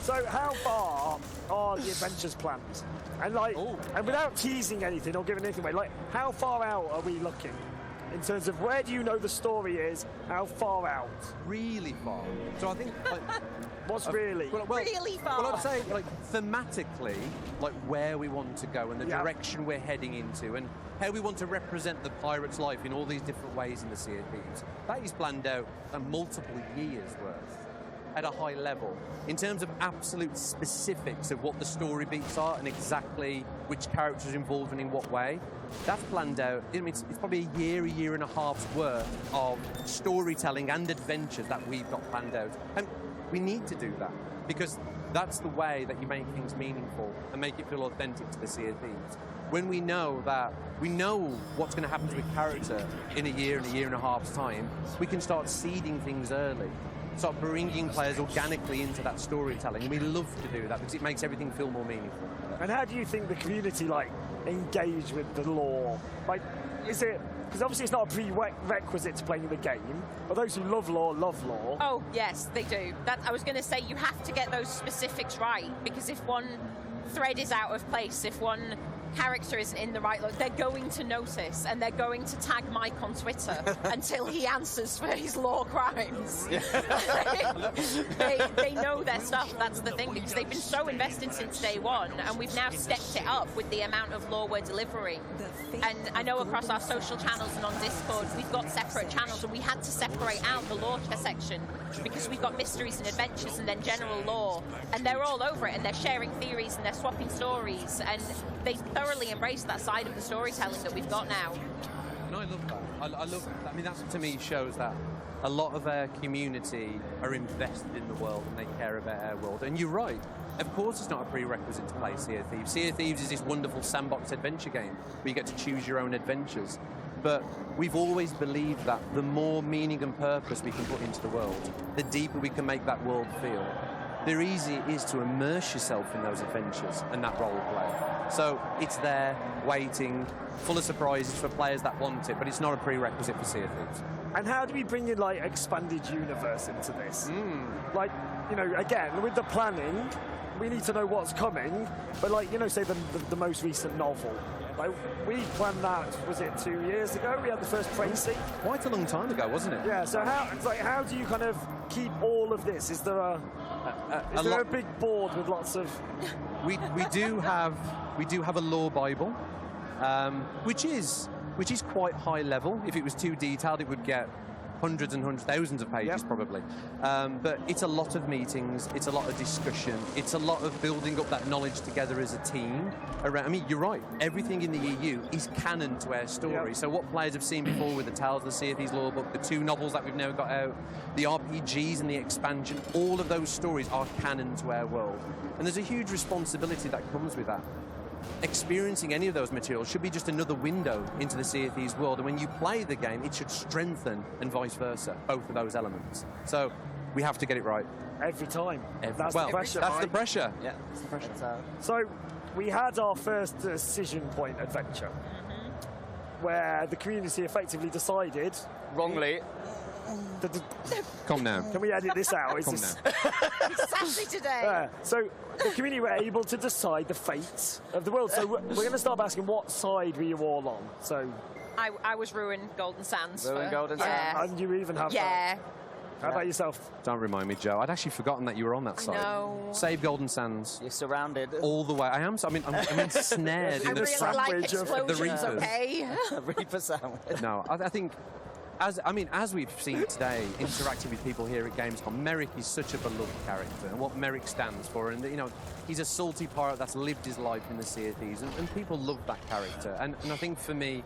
So, how far are the adventures planned? And like, and without teasing anything or giving anything away, like, how far out are we looking? In terms of where do you know the story is, how far out? Really far. So I think, like... What's really? Really far. Well, I'd say, like, thematically, like, where we want to go and the direction we're heading into and how we want to represent the pirate's life in all these different ways in the Sea of Thieves. That is planned out multiple years' worth at a high level. In terms of absolute specifics of what the story beats are and exactly which characters are involved and in what way, that's planned out. I mean, it's probably a year and a half's worth of storytelling and adventures that we've got planned out. And we need to do that because that's the way that you make things meaningful and make it feel authentic to the Sea of Thieves. When we know what's going to happen to a character in a year and a half's time, we can start seeding things early. Start bringing players organically into that storytelling. And we love to do that because it makes everything feel more meaningful. And how do you think the community, like, engage with the lore? Like, is it... Because obviously it's not a prerequisite to playing the game, but those who love lore, love lore. Oh, yes, they do. I was going to say, you have to get those specifics right, because if one thread is out of place, if one character isn't in the right look, they're going to notice, and they're going to tag Mike on Twitter until he answers for his lore crimes. they know their stuff, that's the thing, because they've been so invested since day one, and we've now stepped it up with the amount of lore we're delivering. And I know across our social channels and on Discord, we've got separate channels, and we had to separate out the lore section, because we've got mysteries and adventures and then general lore, and they're all over it, and they're sharing theories and they're swapping stories, and they thoroughly embrace that side of the storytelling that we've got now. And I love that. I love that. I mean, that to me shows that a lot of our community are invested in the world and they care about our world. And you're right. Of course, it's not a prerequisite to play Sea of Thieves. Sea of Thieves is this wonderful sandbox adventure game where you get to choose your own adventures. But we've always believed that the more meaning and purpose we can put into the world, the deeper we can make that world feel, the easier it is to immerse yourself in those adventures and that role play. So it's there, waiting, full of surprises for players that want it, but it's not a prerequisite for Sea of Thieves. And how do we bring in, like, expanded universe into this? Like, you know, again, with the planning, we need to know what's coming, but, like, you know, say the most recent novel. Like, we planned that, was it 2 years ago? We had the first Tracy. Quite a long time ago, wasn't it? Yeah, so how do you kind of keep all of this? Is there a big board with lots of... We do have a lore Bible, which is quite high level. If it was too detailed, it would get hundreds and hundreds, thousands of pages probably. But it's a lot of meetings, it's a lot of discussion, it's a lot of building up that knowledge together as a team. I mean, you're right, everything in the EU is canon to our story. So what players have seen before with the Tales of the Sea of Thieves lore book, the 2 novels that we've now got out, the RPGs and the expansion, all of those stories are canon to our world. And there's a huge responsibility that comes with that. Experiencing any of those materials should be just another window into the Sea of Thieves world, and when you play the game, it should strengthen and vice versa, both of those elements. So we have to get it right. Every time. That's the pressure. That's the pressure. Yeah, that's the pressure. So we had our first decision point adventure, where the community effectively decided... Wrongly. Calm down. Can we edit this out? Calm down. Sassy today. So the community were able to decide the fate of the world. So we're going to start asking, what side were you all on? So I was Ruin Golden Sands. Golden Sands. And you even have that. How about yourself? Don't remind me, Joe. I'd actually forgotten that you were on that side. No. Save Golden Sands. You're surrounded. All the way. I am. I mean, I'm ensnared in the really like sandwich of the Reapers. Okay. Reaper sandwich. No, I think as we've seen today, interacting with people here at Gamescom, Merrick is such a beloved character, and what Merrick stands for, and he's a salty pirate that's lived his life in the Sea of Thieves, and people love that character. And I think for me,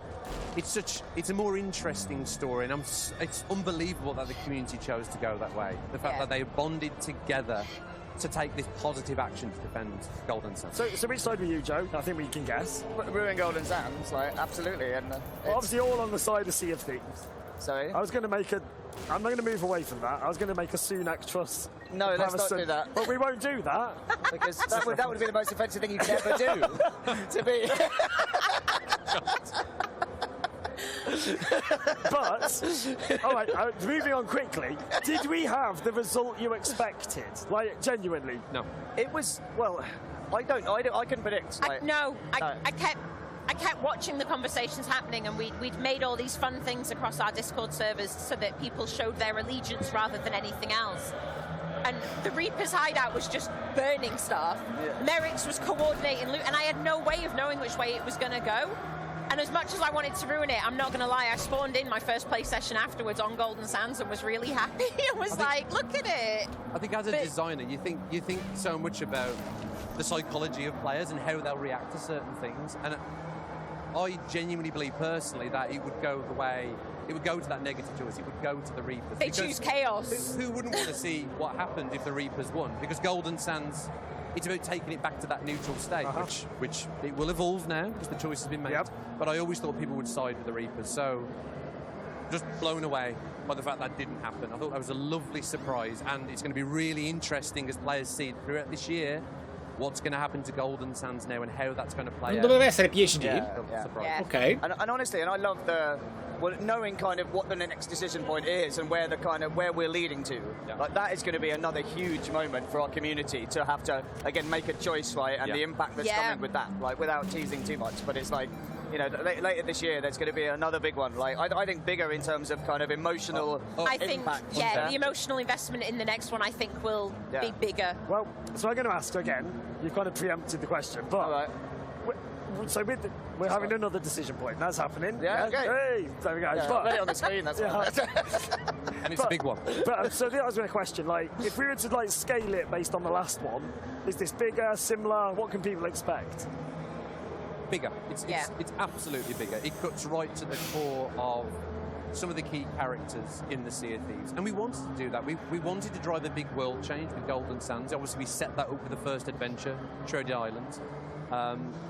it's a more interesting story, and it's unbelievable that the community chose to go that way. The fact that they bonded together to take this positive action to defend Golden Sands. So which side were you, Joe? I think we can guess. Ruin Golden Sands, like, absolutely. And obviously all on the side of Sea of Thieves. Sorry? I'm not going to move away from that. I was going to make a Sunak trust. No, let's not do that. But we won't do that. Because that would be the most offensive thing you could ever do. To be... But, all right, moving on quickly, did we have the result you expected? Like, genuinely? No. It was, well, I couldn't predict. Like, I kept watching the conversations happening, and we'd made all these fun things across our Discord servers so that people showed their allegiance rather than anything else. And the Reaper's hideout was just burning stuff. Yeah. Merrick's was coordinating loot, and I had no way of knowing which way it was going to go. And as much as I wanted to ruin it, I'm not going to lie, I spawned in my first play session afterwards on Golden Sands and was really happy. I was like, look at it. I think as a designer, you think so much about the psychology of players and how they'll react to certain things. And I genuinely believe personally that it would go to that negative choice. It would go to the Reapers. They choose chaos. Who wouldn't want to see what happened if the Reapers won? Because Golden Sands, it's about taking it back to that neutral state, which it will evolve now because the choice has been made. Yep. But I always thought people would side with the Reapers. So just blown away by the fact that didn't happen. I thought that was a lovely surprise, and it's going to be really interesting as players see it throughout this year. What's going to happen to Golden Sands now and how that's going to play out. Doveva essere PhD? Yeah. Ok. And honestly, and I love knowing kind of what the next decision point is and where we're leading to. Yeah. Like, that is going to be another huge moment for our community to have to, again, make a choice, right? And the impact that's coming with that, like, without teasing too much. But it's like, later this year, there's going to be another big one. Like, I think bigger in terms of kind of emotional impact. The emotional investment in the next one, I think, will be bigger. Well, so I'm going to ask again. You've kind of preempted the question, but so we're having another decision point. That's happening. Yeah. Okay. Hey, there we go. Yeah, but, on the screen. That's and it's a big one. But so that was my question. Like, if we were to scale it based on the last one, is this bigger, similar? What can people expect? Bigger. It's absolutely bigger. It cuts right to the core of some of the key characters in the Sea of Thieves. And we wanted to do that. We wanted to drive a big world change with Golden Sands. Obviously, we set that up with the first adventure, Treasure Island.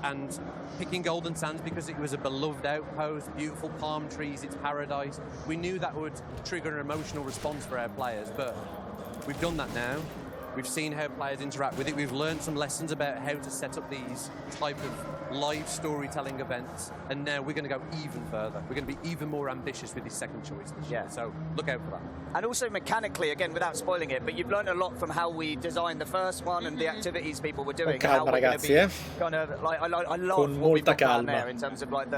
And picking Golden Sands because it was a beloved outpost, beautiful palm trees, it's paradise. We knew that would trigger an emotional response for our players, but we've done that now. We've seen how players interact with it. We've learned some lessons about how to set up these type of live storytelling events, and now we're going to go even further. We're going to be even more ambitious with this second choice this year, so look out for that. And also mechanically, again, without spoiling it, but you've learned a lot from how we designed the first one and the activities people were doing. Calma, ragazzi, kind of, like, I love what we've got down there in terms of like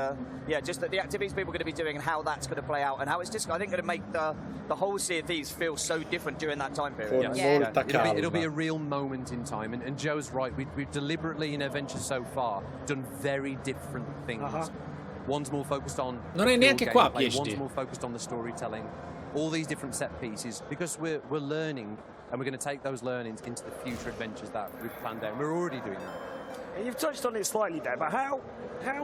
just the activities people are going to be doing and how that's going to play out and how it's just, I think, going to make the whole Sea of Thieves feel so different during that time period. It'll be a real moment in time, and Joe's right. We've deliberately in Adventures so far done very different things. One's more focused on non è neanche qua PhD. One's more focused on the storytelling. All these different set pieces, because we're learning, and we're going to take those learnings into the future adventures that we've planned out. We're already doing that. You've touched on it slightly there, but how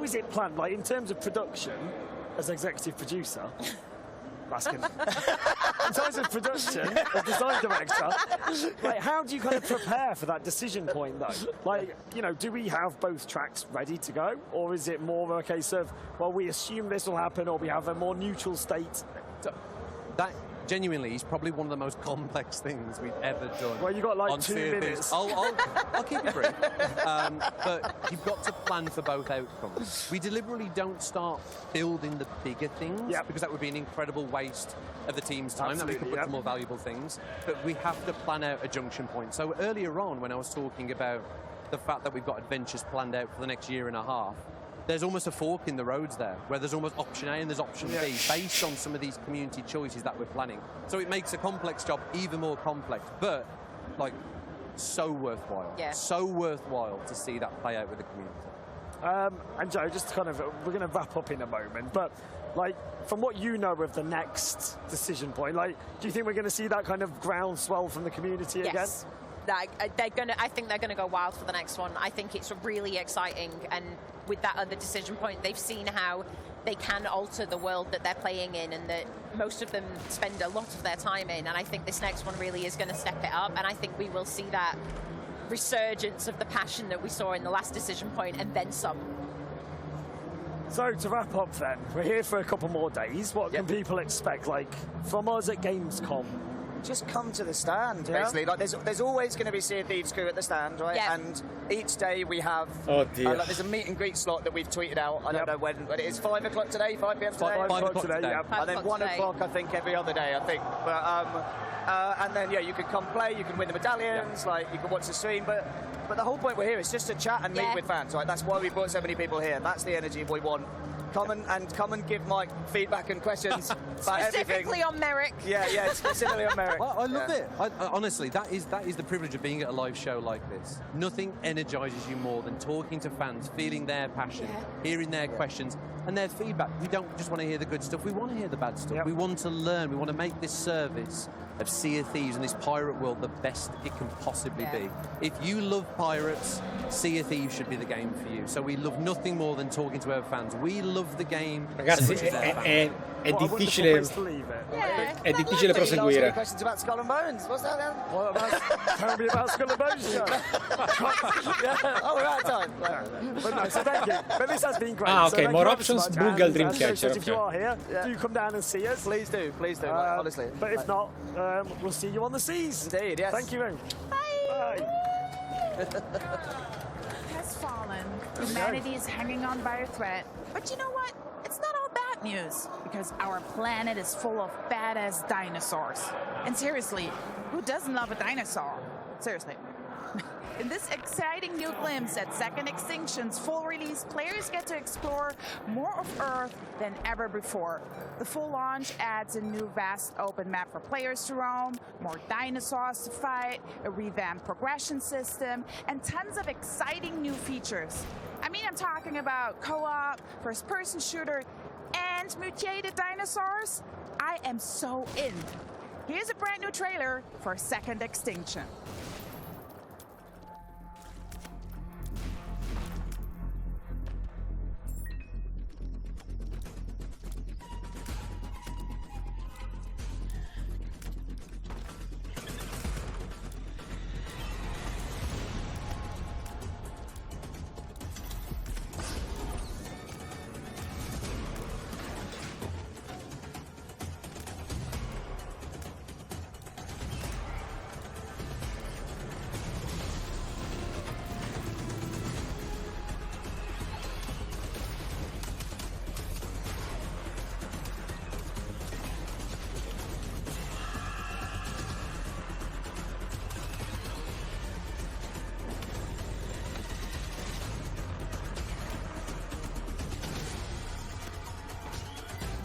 is it planned? Like, in terms of production, as executive producer. Asking. In terms of production, as design director, like, how do you kind of prepare for that decision point, though? Like, do we have both tracks ready to go, or is it more a case of, well, we assume this will happen, or we have a more neutral state? That genuinely is probably one of the most complex things we've ever done. Well, you got like 2 minutes. I'll keep it brief. But you've got to plan for both outcomes. We deliberately don't start building the bigger things because that would be an incredible waste of the team's time. That we could put to more valuable things. But we have to plan out a junction point. So earlier on, when I was talking about the fact that we've got adventures planned out for the next year and a half, there's almost a fork in the roads there, where there's almost option A and there's option B, based on some of these community choices that we're planning. So it makes a complex job even more complex, but like so worthwhile. So worthwhile to see that play out with the community. And Joe, just kind of, we're going to wrap up in a moment, but like, from what you know of the next decision point, like, do you think we're going to see that kind of groundswell from the community again? Yes. I think they're gonna go wild for the next one. I think it's really exciting, and with that other decision point, they've seen how they can alter the world that they're playing in, and that most of them spend a lot of their time in. And I think this next one really is going to step it up, and I think we will see that resurgence of the passion that we saw in the last decision point, and then some. So to wrap up, then, we're here for a couple more days. What can people expect, like, from us at Gamescom? Just come to the stand, basically. Like, there's always going to be Sea of Thieves crew at the stand, right? Yeah. And each day we have... Oh, dear. Like, there's a meet and greet slot that we've tweeted out. I don't know when, but it is 5 o'clock today, 5 p.m. today? 5 o'clock today, yeah. And then 1 o'clock, I think, every other day, I think. But, and then, yeah, you can come play, you can win the medallions, like, you can watch the stream, but the whole point we're here is just to chat and meet with fans, right? That's why we brought so many people here. That's the energy we want. Come and give Mike feedback and questions about everything. Specifically on Merrick. Yeah, specifically on Merrick. I love it. I, honestly, that is the privilege of being at a live show like this. Nothing energizes you more than talking to fans, feeling their passion, hearing their questions and their feedback. We don't just want to hear the good stuff. We want to hear the bad stuff. We want to learn. We want to make this service of Sea of Thieves and this pirate world the best it can possibly be. If you love pirates, Sea of Thieves should be the game for you. So we love nothing more than talking to our fans. We love the game. Ragazzi, è difficile. È difficile proseguire. Questions about Skull and Bones. What's that then? Tell me about Skull and Bones, Joe. Oh, we're out of time. But no, so thank you. But this has been great. Ah, so okay, more options, Google Dreamcatcher. If you are here, do come down and see us. Please do, honestly. But if not, we'll see you on the seas. Indeed, yes. Thank you very much. Bye. Has fallen. Humanity is hanging on by a thread. But you know what? It's not all bad news, because our planet is full of badass dinosaurs. And seriously, who doesn't love a dinosaur? Seriously. In this exciting new glimpse at Second Extinction's full release, players get to explore more of Earth than ever before. The full launch adds a new vast open map for players to roam, more dinosaurs to fight, a revamped progression system, and tons of exciting new features. I mean, I'm talking about co-op, first-person shooter, and mutated dinosaurs. I am so in. Here's a brand new trailer for Second Extinction.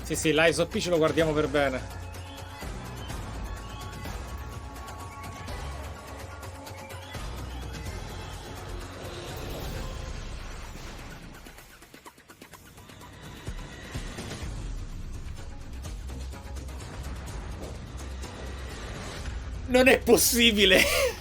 Sì, l'Eyes of P ce lo guardiamo per bene. Non è possibile!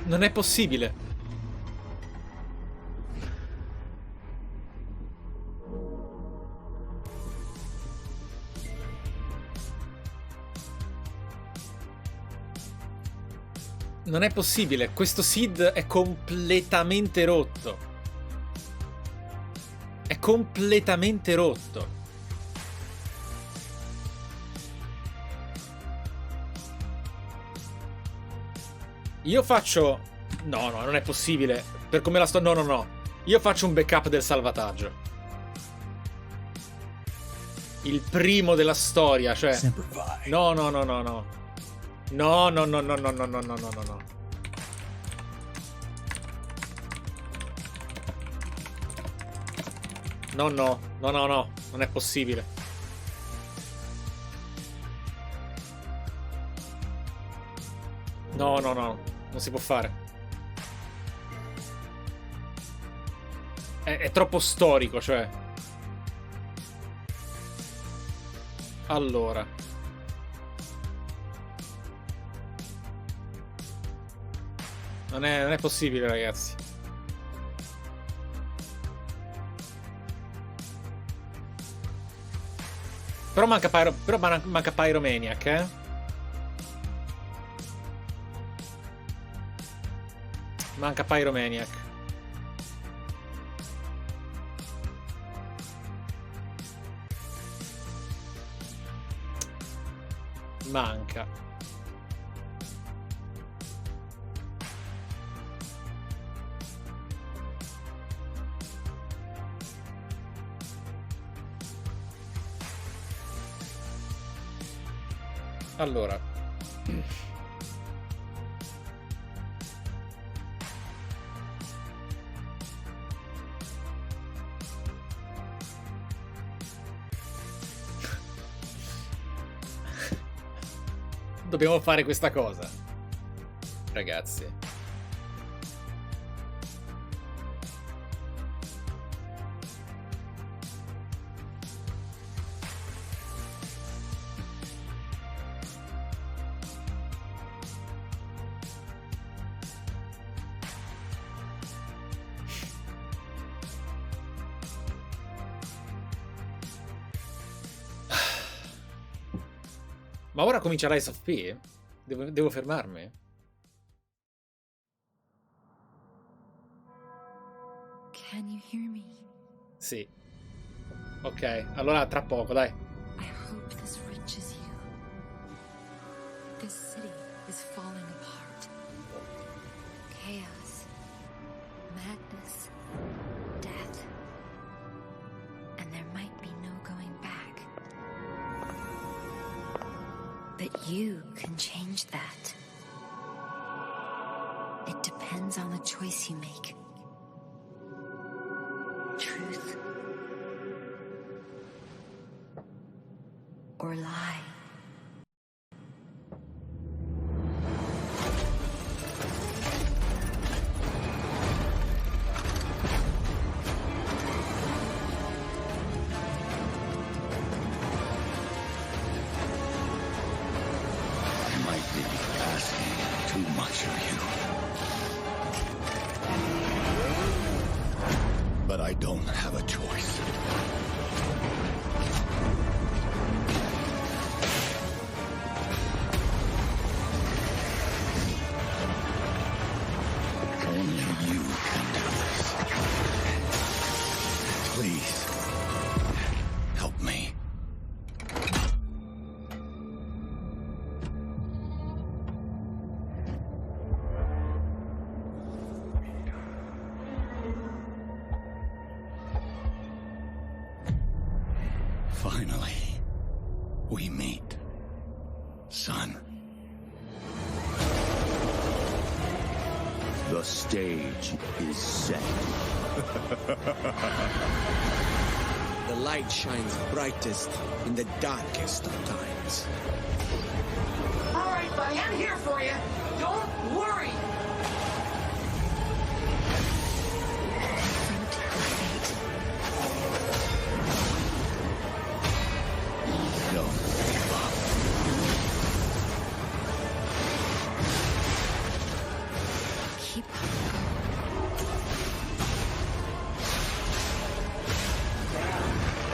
Non è possibile. Non è possibile. Questo seed è completamente rotto. È completamente rotto. Io faccio... No, non è possibile. Per come la sto... No. Io faccio un backup del salvataggio. Il primo della storia, cioè... No. No. No. Non è possibile. No, no, no. Non si può fare. È troppo storico, cioè. Allora. Non è possibile, ragazzi. Però manca Pyromaniac, eh? Manca Pyromaniac. Manca. Allora. Dobbiamo fare questa cosa, ragazzi. Ma ora comincia l'Ice of P? Devo fermarmi? Can you hear me? Sì. Ok, allora tra poco, dai. I hope this reaches you. This city is falling apart. Chaos, madness, death. And there might be no going back. But you can change that. It depends on the choice you make. Truth or lie. But I don't have a choice. Only you can do this. Please, help me. Finally, we meet, son. The stage is set. The light shines brightest in the darkest of times. All right, buddy, I'm here for you. Don't worry. Don't give up. Keep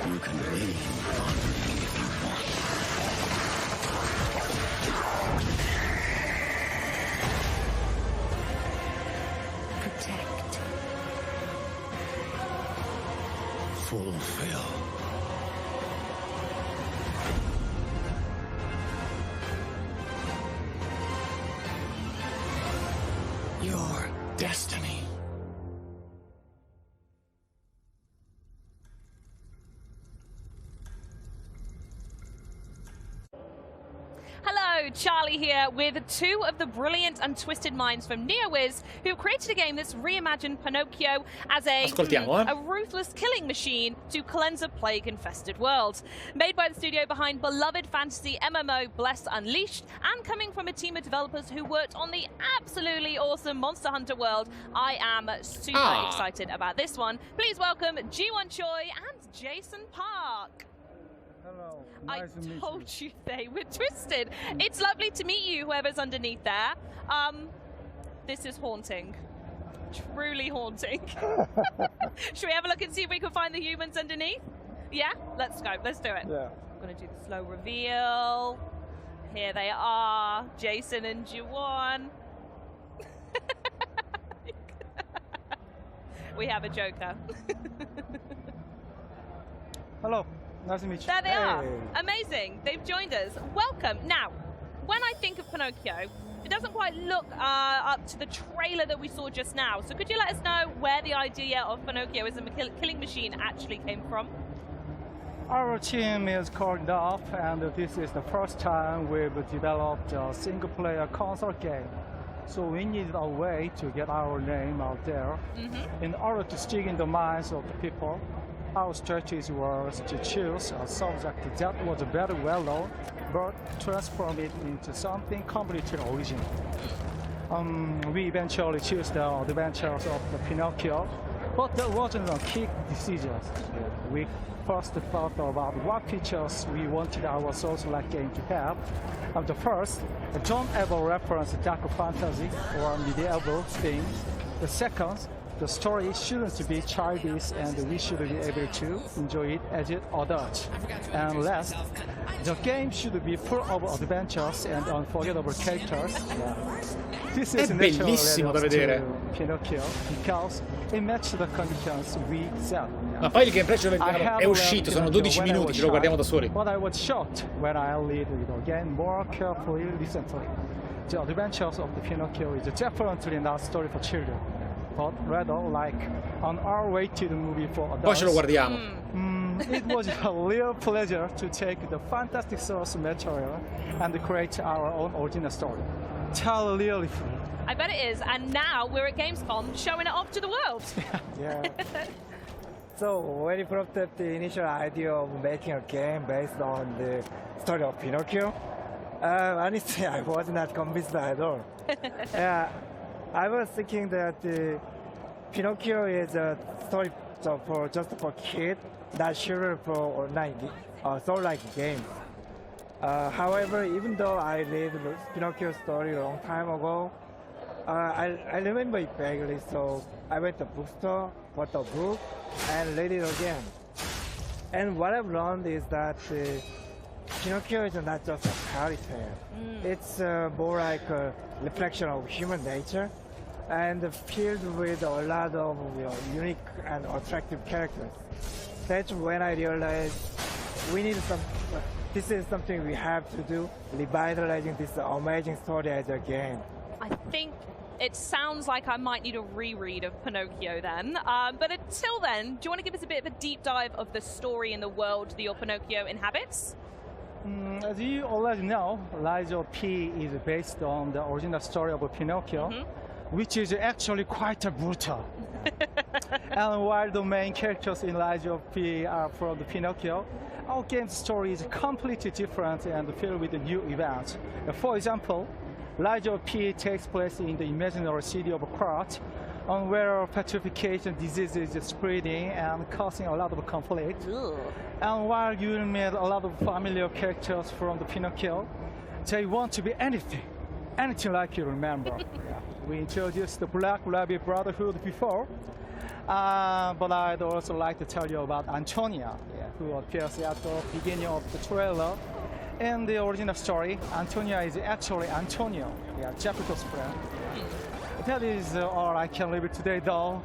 You can lean on me if you want. protect. Fulfill. Your destiny. Hello, Hello, Charlie here with two of the brilliant and twisted minds from NeoWiz who created a game that's reimagined Pinocchio as a ruthless killing machine to cleanse a plague-infested world. Made by the studio behind beloved fantasy MMO Blessed Unleashed and coming from a team of developers who worked on the absolutely awesome Monster Hunter world, I am super excited about this one. Please welcome Ji-won Choi and Jason Park. Hello. Nice I told you they were twisted. It's lovely to meet you, whoever's underneath there. This is haunting. Truly haunting. Should we have a look and see if we can find the humans underneath? Yeah? Let's go. Let's do it. Yeah. I'm going to do the slow reveal. Here they are. Jason and Ji-won. We have a Joker. Hello. Nice to meet you. There they are. Amazing. They've joined us. Welcome. Now, when I think of Pinocchio, it doesn't quite look up to the trailer that we saw just now. So could you let us know where the idea of Pinocchio as a killing machine actually came from? Our team is called up, and this is the first time we've developed a single-player console game. So we needed a way to get our name out there. In order to stick in the minds of the people, our strategy was to choose a subject that was very well known, but transform it into something completely original. We eventually chose the adventures of the Pinocchio, but that wasn't a quick decision. We first thought about what features we wanted our Souls-like game to have. The first, don't ever reference dark fantasy or medieval themes. The second, the story shouldn't be childish and we should be able to enjoy it as adults. And last, the game should be full of adventures and unforgettable characters. This is bellissimo da vedere. Pinocchio because it matched the conditions we set. Ma poi il gameplay è uscito, sono 12 minuti, ce lo guardiamo da soli. But I was shocked when I read it again more carefully recently. The adventures of the Pinocchio is definitely not a story for children, but rather like an R-rated movie for adults. Poi ce lo guardiamo. It was a real pleasure to take the fantastic source material and create our own original story. Totally free. I bet it is, and now we're at Gamescom showing it off to the world. Yeah. So when you brought up the initial idea of making a game based on the story of Pinocchio, honestly, I was not convinced at all. Yeah, I was thinking that Pinocchio is a story for kids, not sure for online Soul-like games. However, even though I read Pinocchio's story a long time ago, I remember it vaguely, so I went to the bookstore, bought the book, and read it again. And what I've learned is that Pinocchio is not just a fairy tale. It's more like a reflection of human nature and filled with a lot of unique and attractive characters. That's when I realized this is something we have to do, revitalizing this amazing story as a game. I think it sounds like I might need a reread of Pinocchio then. But until then, do you want to give us a bit of a deep dive of the story and the world that your Pinocchio inhabits? As you already know, Lies of P is based on the original story of Pinocchio, which is actually quite brutal. And while the main characters in Lies of P are from the Pinocchio, our game's story is completely different and filled with new events. For example, Lies of P takes place in the imaginary city of Krat, where petrification disease is spreading and causing a lot of conflict. And while you meet a lot of familiar characters from the Pinocchio, they want to be anything like you remember. We introduced the Black Rabbit Brotherhood before, but I'd also like to tell you about Antonia, who appears at the beginning of the trailer. In the original story, Antonia is actually Antonio, Jefferson's friend. That is all I can leave it today, though.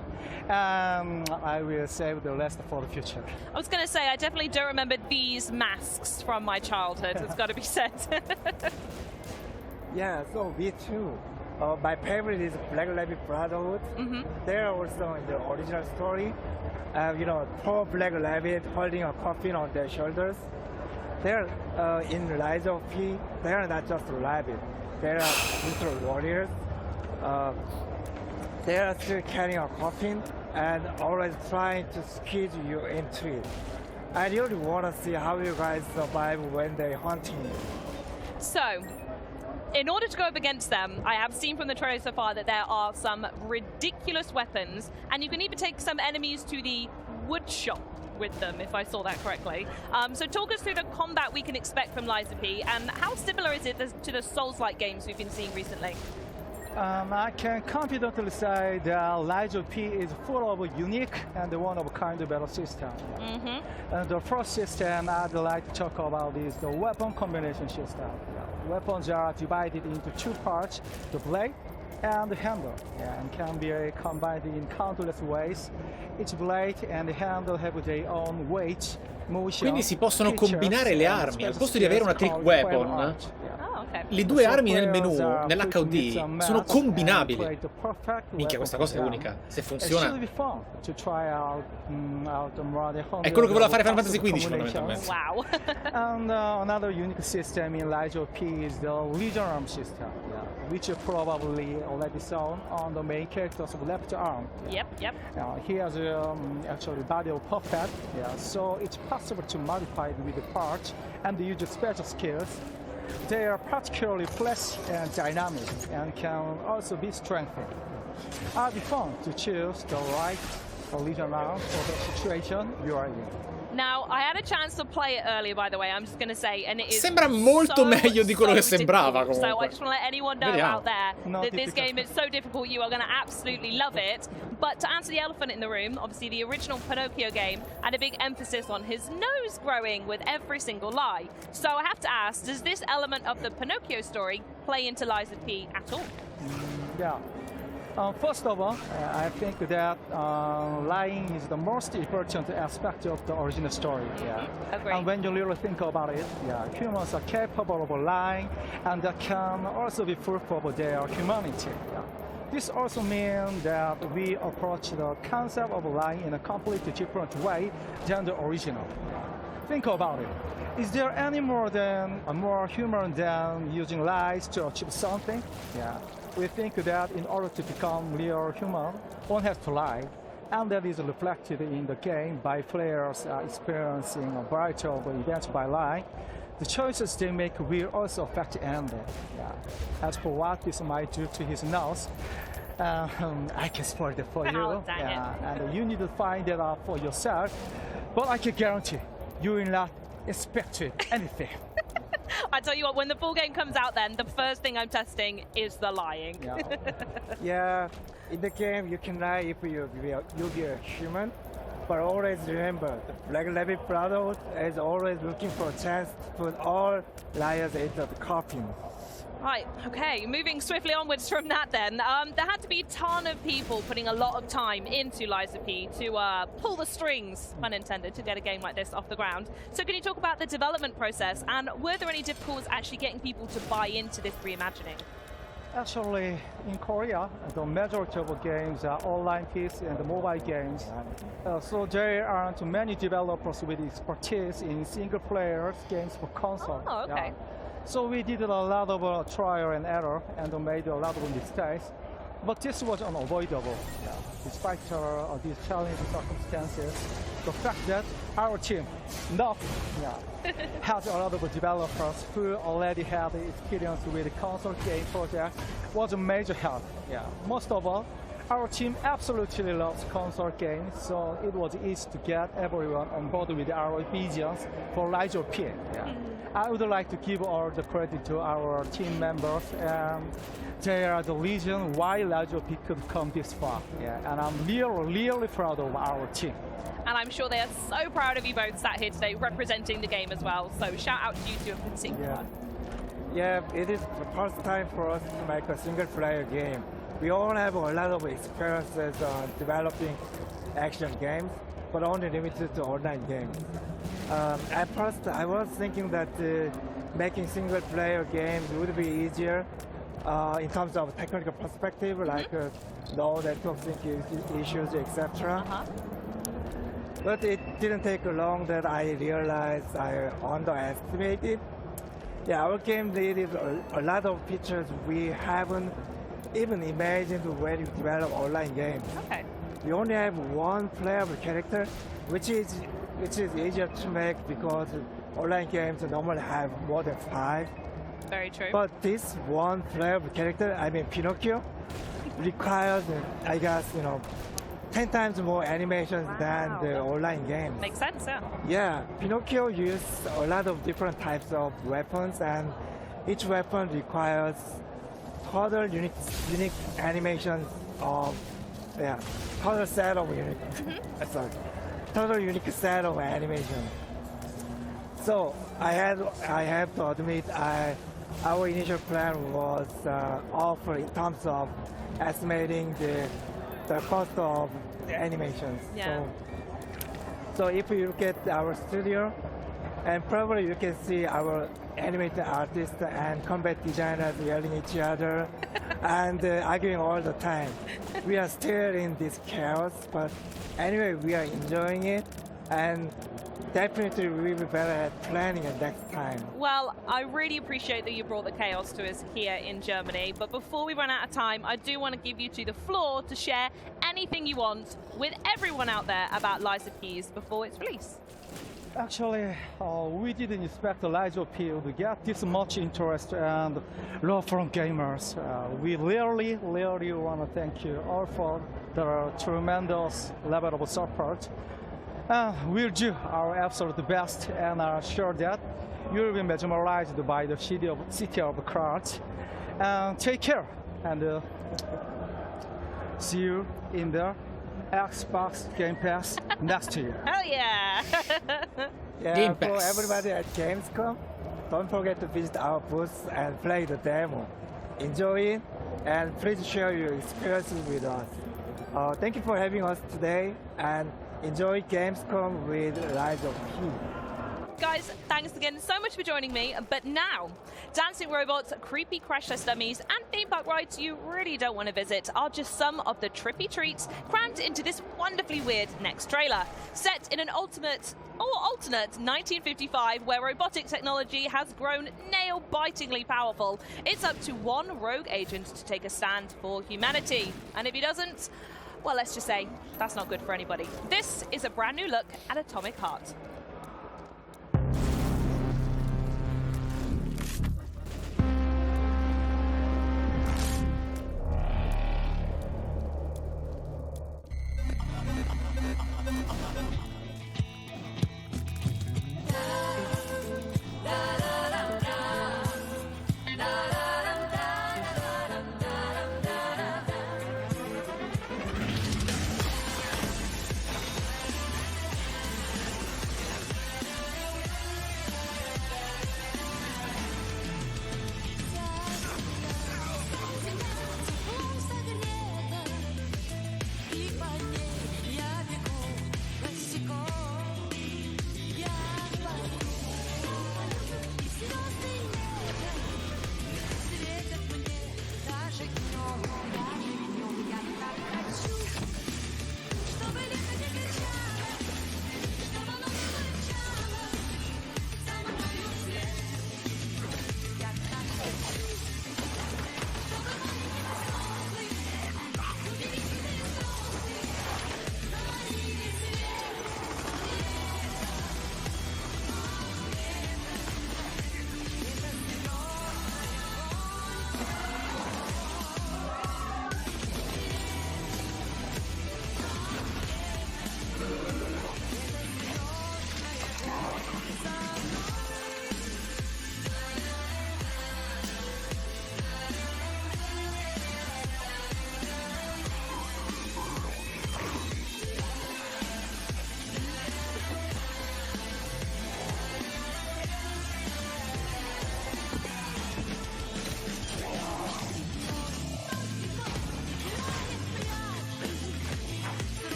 I will save the rest for the future. I was going to say, I definitely don't remember these masks from my childhood, it's got to be said. Yeah, so me too. My favorite is Black Rabbit Brotherhood. They're also in the original story. Poor Black Rabbit holding a coffin on their shoulders. they're in Rise of P. They are not just rabbit. They are literal warriors. They are still carrying a coffin and always trying to squeeze you into it. I really want to see how you guys survive when they're hunting you. So, in order to go up against them, I have seen from the trailer so far that there are some ridiculous weapons, and you can even take some enemies to the wood shop with them, if I saw that correctly. So talk us through the combat we can expect from Lies of P, and how similar is it to the Souls-like games we've been seeing recently? I can confidently say that Lies of P is full of a unique and one-of-a-kind battle system. And the first system I'd like to talk about is the weapon combination system. Weapons are divided into two parts, the blade and the handle, and can be combined in countless ways. Each blade and the handle have their own weight, motion. Quindi si possono combinare le armi. Al posto di avere una trick weapon, le due armi nel menu, nell'HUD, sono combinabili. Minchia, questa cosa è unica. Se funziona. È quello che voleva fare Final Fantasy XV, fondamentalmente. Wow. And another unique system in Lies of P is the Legion arm system, which you probably already saw on the main character's left arm. Yep. He has actually body of puppet, so it's possible to modify it with the parts and use special skills. They are particularly flashy and dynamic and can also be strengthened. It'd be fun to choose the right Legion arm for the situation you are in. Now, I had a chance to play it earlier, by the way, I'm just going to say, and it is Sembra molto meglio di quello che sembrava, difficult. So comunque. I just want to let anyone know out there that this game is so difficult, you are going to absolutely love it. But to answer the elephant in the room, obviously the original Pinocchio game had a big emphasis on his nose growing with every single lie. So I have to ask, does this element of the Pinocchio story play into Lies of P at all? Yeah. First of all, I think that lying is the most important aspect of the original story. Agreed. And when you really think about it, humans are capable of lying, and that can also be proof of their humanity. This also means that we approach the concept of lying in a completely different way than the original. Think about it. Is there any more human than using lies to achieve something? We think that in order to become real human, one has to lie, and that is reflected in the game by players experiencing a variety of events by lying. The choices they make will also affect the ending. As for what this might do to his nose, I can spoil it for you. And you need to find it out for yourself. But I can guarantee you will not expect anything. I tell you what, when the full game comes out then, the first thing I'm testing is the lying. In the game you can lie if you'll be a human, but always remember, the Black Rabbit Brotherhood is always looking for a chance to put all liars into the coffin. Right, okay, moving swiftly onwards from that then. There had to be a ton of people putting a lot of time into Lies of P to pull the strings, pun intended, to get a game like this off the ground. So can you talk about the development process, and were there any difficulties actually getting people to buy into this reimagining? Actually, in Korea, the majority of games are online PC and mobile games. So there aren't many developers with expertise in single-player games for console. Oh, okay. So we did a lot of trial and error and made a lot of mistakes. But this was unavoidable. Despite these challenging circumstances, the fact that our team, has a lot of developers who already had experience with the console game project was a major help. Most of all, our team absolutely loves console games, so it was easy to get everyone on board with our visions for Lies of P. I would like to give all the credit to our team members, and they are the reason why Lies of P could come this far. And I'm really proud of our team. And I'm sure they are so proud of you both sat here today representing the game as well. So shout out to you two in particular. It is the first time for us to make a single-player game. We all have a lot of experiences on developing action games, but only limited to online games. At first, I was thinking that making single-player games would be easier in terms of technical perspective, like no network sync issues, etc. But it didn't take long that I realized I underestimated. Yeah, our game needed a lot of features we haven't even imagined when we develop online games. Okay. We only have one playable character, which is easier to make because online games normally have more than 5. Very true. But this one playable character, I mean Pinocchio, requires, I guess, 10 times more animations than the online games. Makes sense, yeah. Yeah, Pinocchio uses a lot of different types of weapons, and each weapon requires total unique animations of, total set of unique, total unique set of animation. So I have to admit, our initial plan was off in terms of estimating the cost of the animations. Yeah. So if you look at our studio, and probably you can see our animated artists and combat designers yelling at each other and arguing all the time. We are still in this chaos, but anyway, we are enjoying it, and definitely we will be better at planning it next time. Well, I really appreciate that you brought the chaos to us here in Germany, but before we run out of time, I do want to give you the floor to share anything you want with everyone out there about Lies of Keys before its release. Actually, we didn't expect the Lies of P to get this much interest and love from gamers. We really want to thank you all for the tremendous level of support. We'll do our absolute best and are sure that you'll be mesmerized by the city of cards. Take care and see you in the Xbox Game Pass next year. Hell yeah! Yeah, for everybody at Gamescom, don't forget to visit our booth and play the demo. Enjoy it, and please share your experiences with us. Thank you for having us today, and enjoy Gamescom with Lies of P. Guys, thanks again so much for joining me. But now, dancing robots, creepy crash test dummies, and theme park rides you really don't want to visit are just some of the trippy treats crammed into this wonderfully weird next trailer. Set in an alternate 1955, where robotic technology has grown nail-bitingly powerful, it's up to one rogue agent to take a stand for humanity. And if he doesn't, well, let's just say that's not good for anybody. This is a brand new look at Atomic Heart.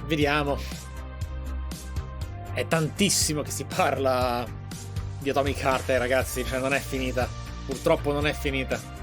Vediamo. È tantissimo che si parla di Atomic Heart, ragazzi, cioè non è finita. Purtroppo non è finita.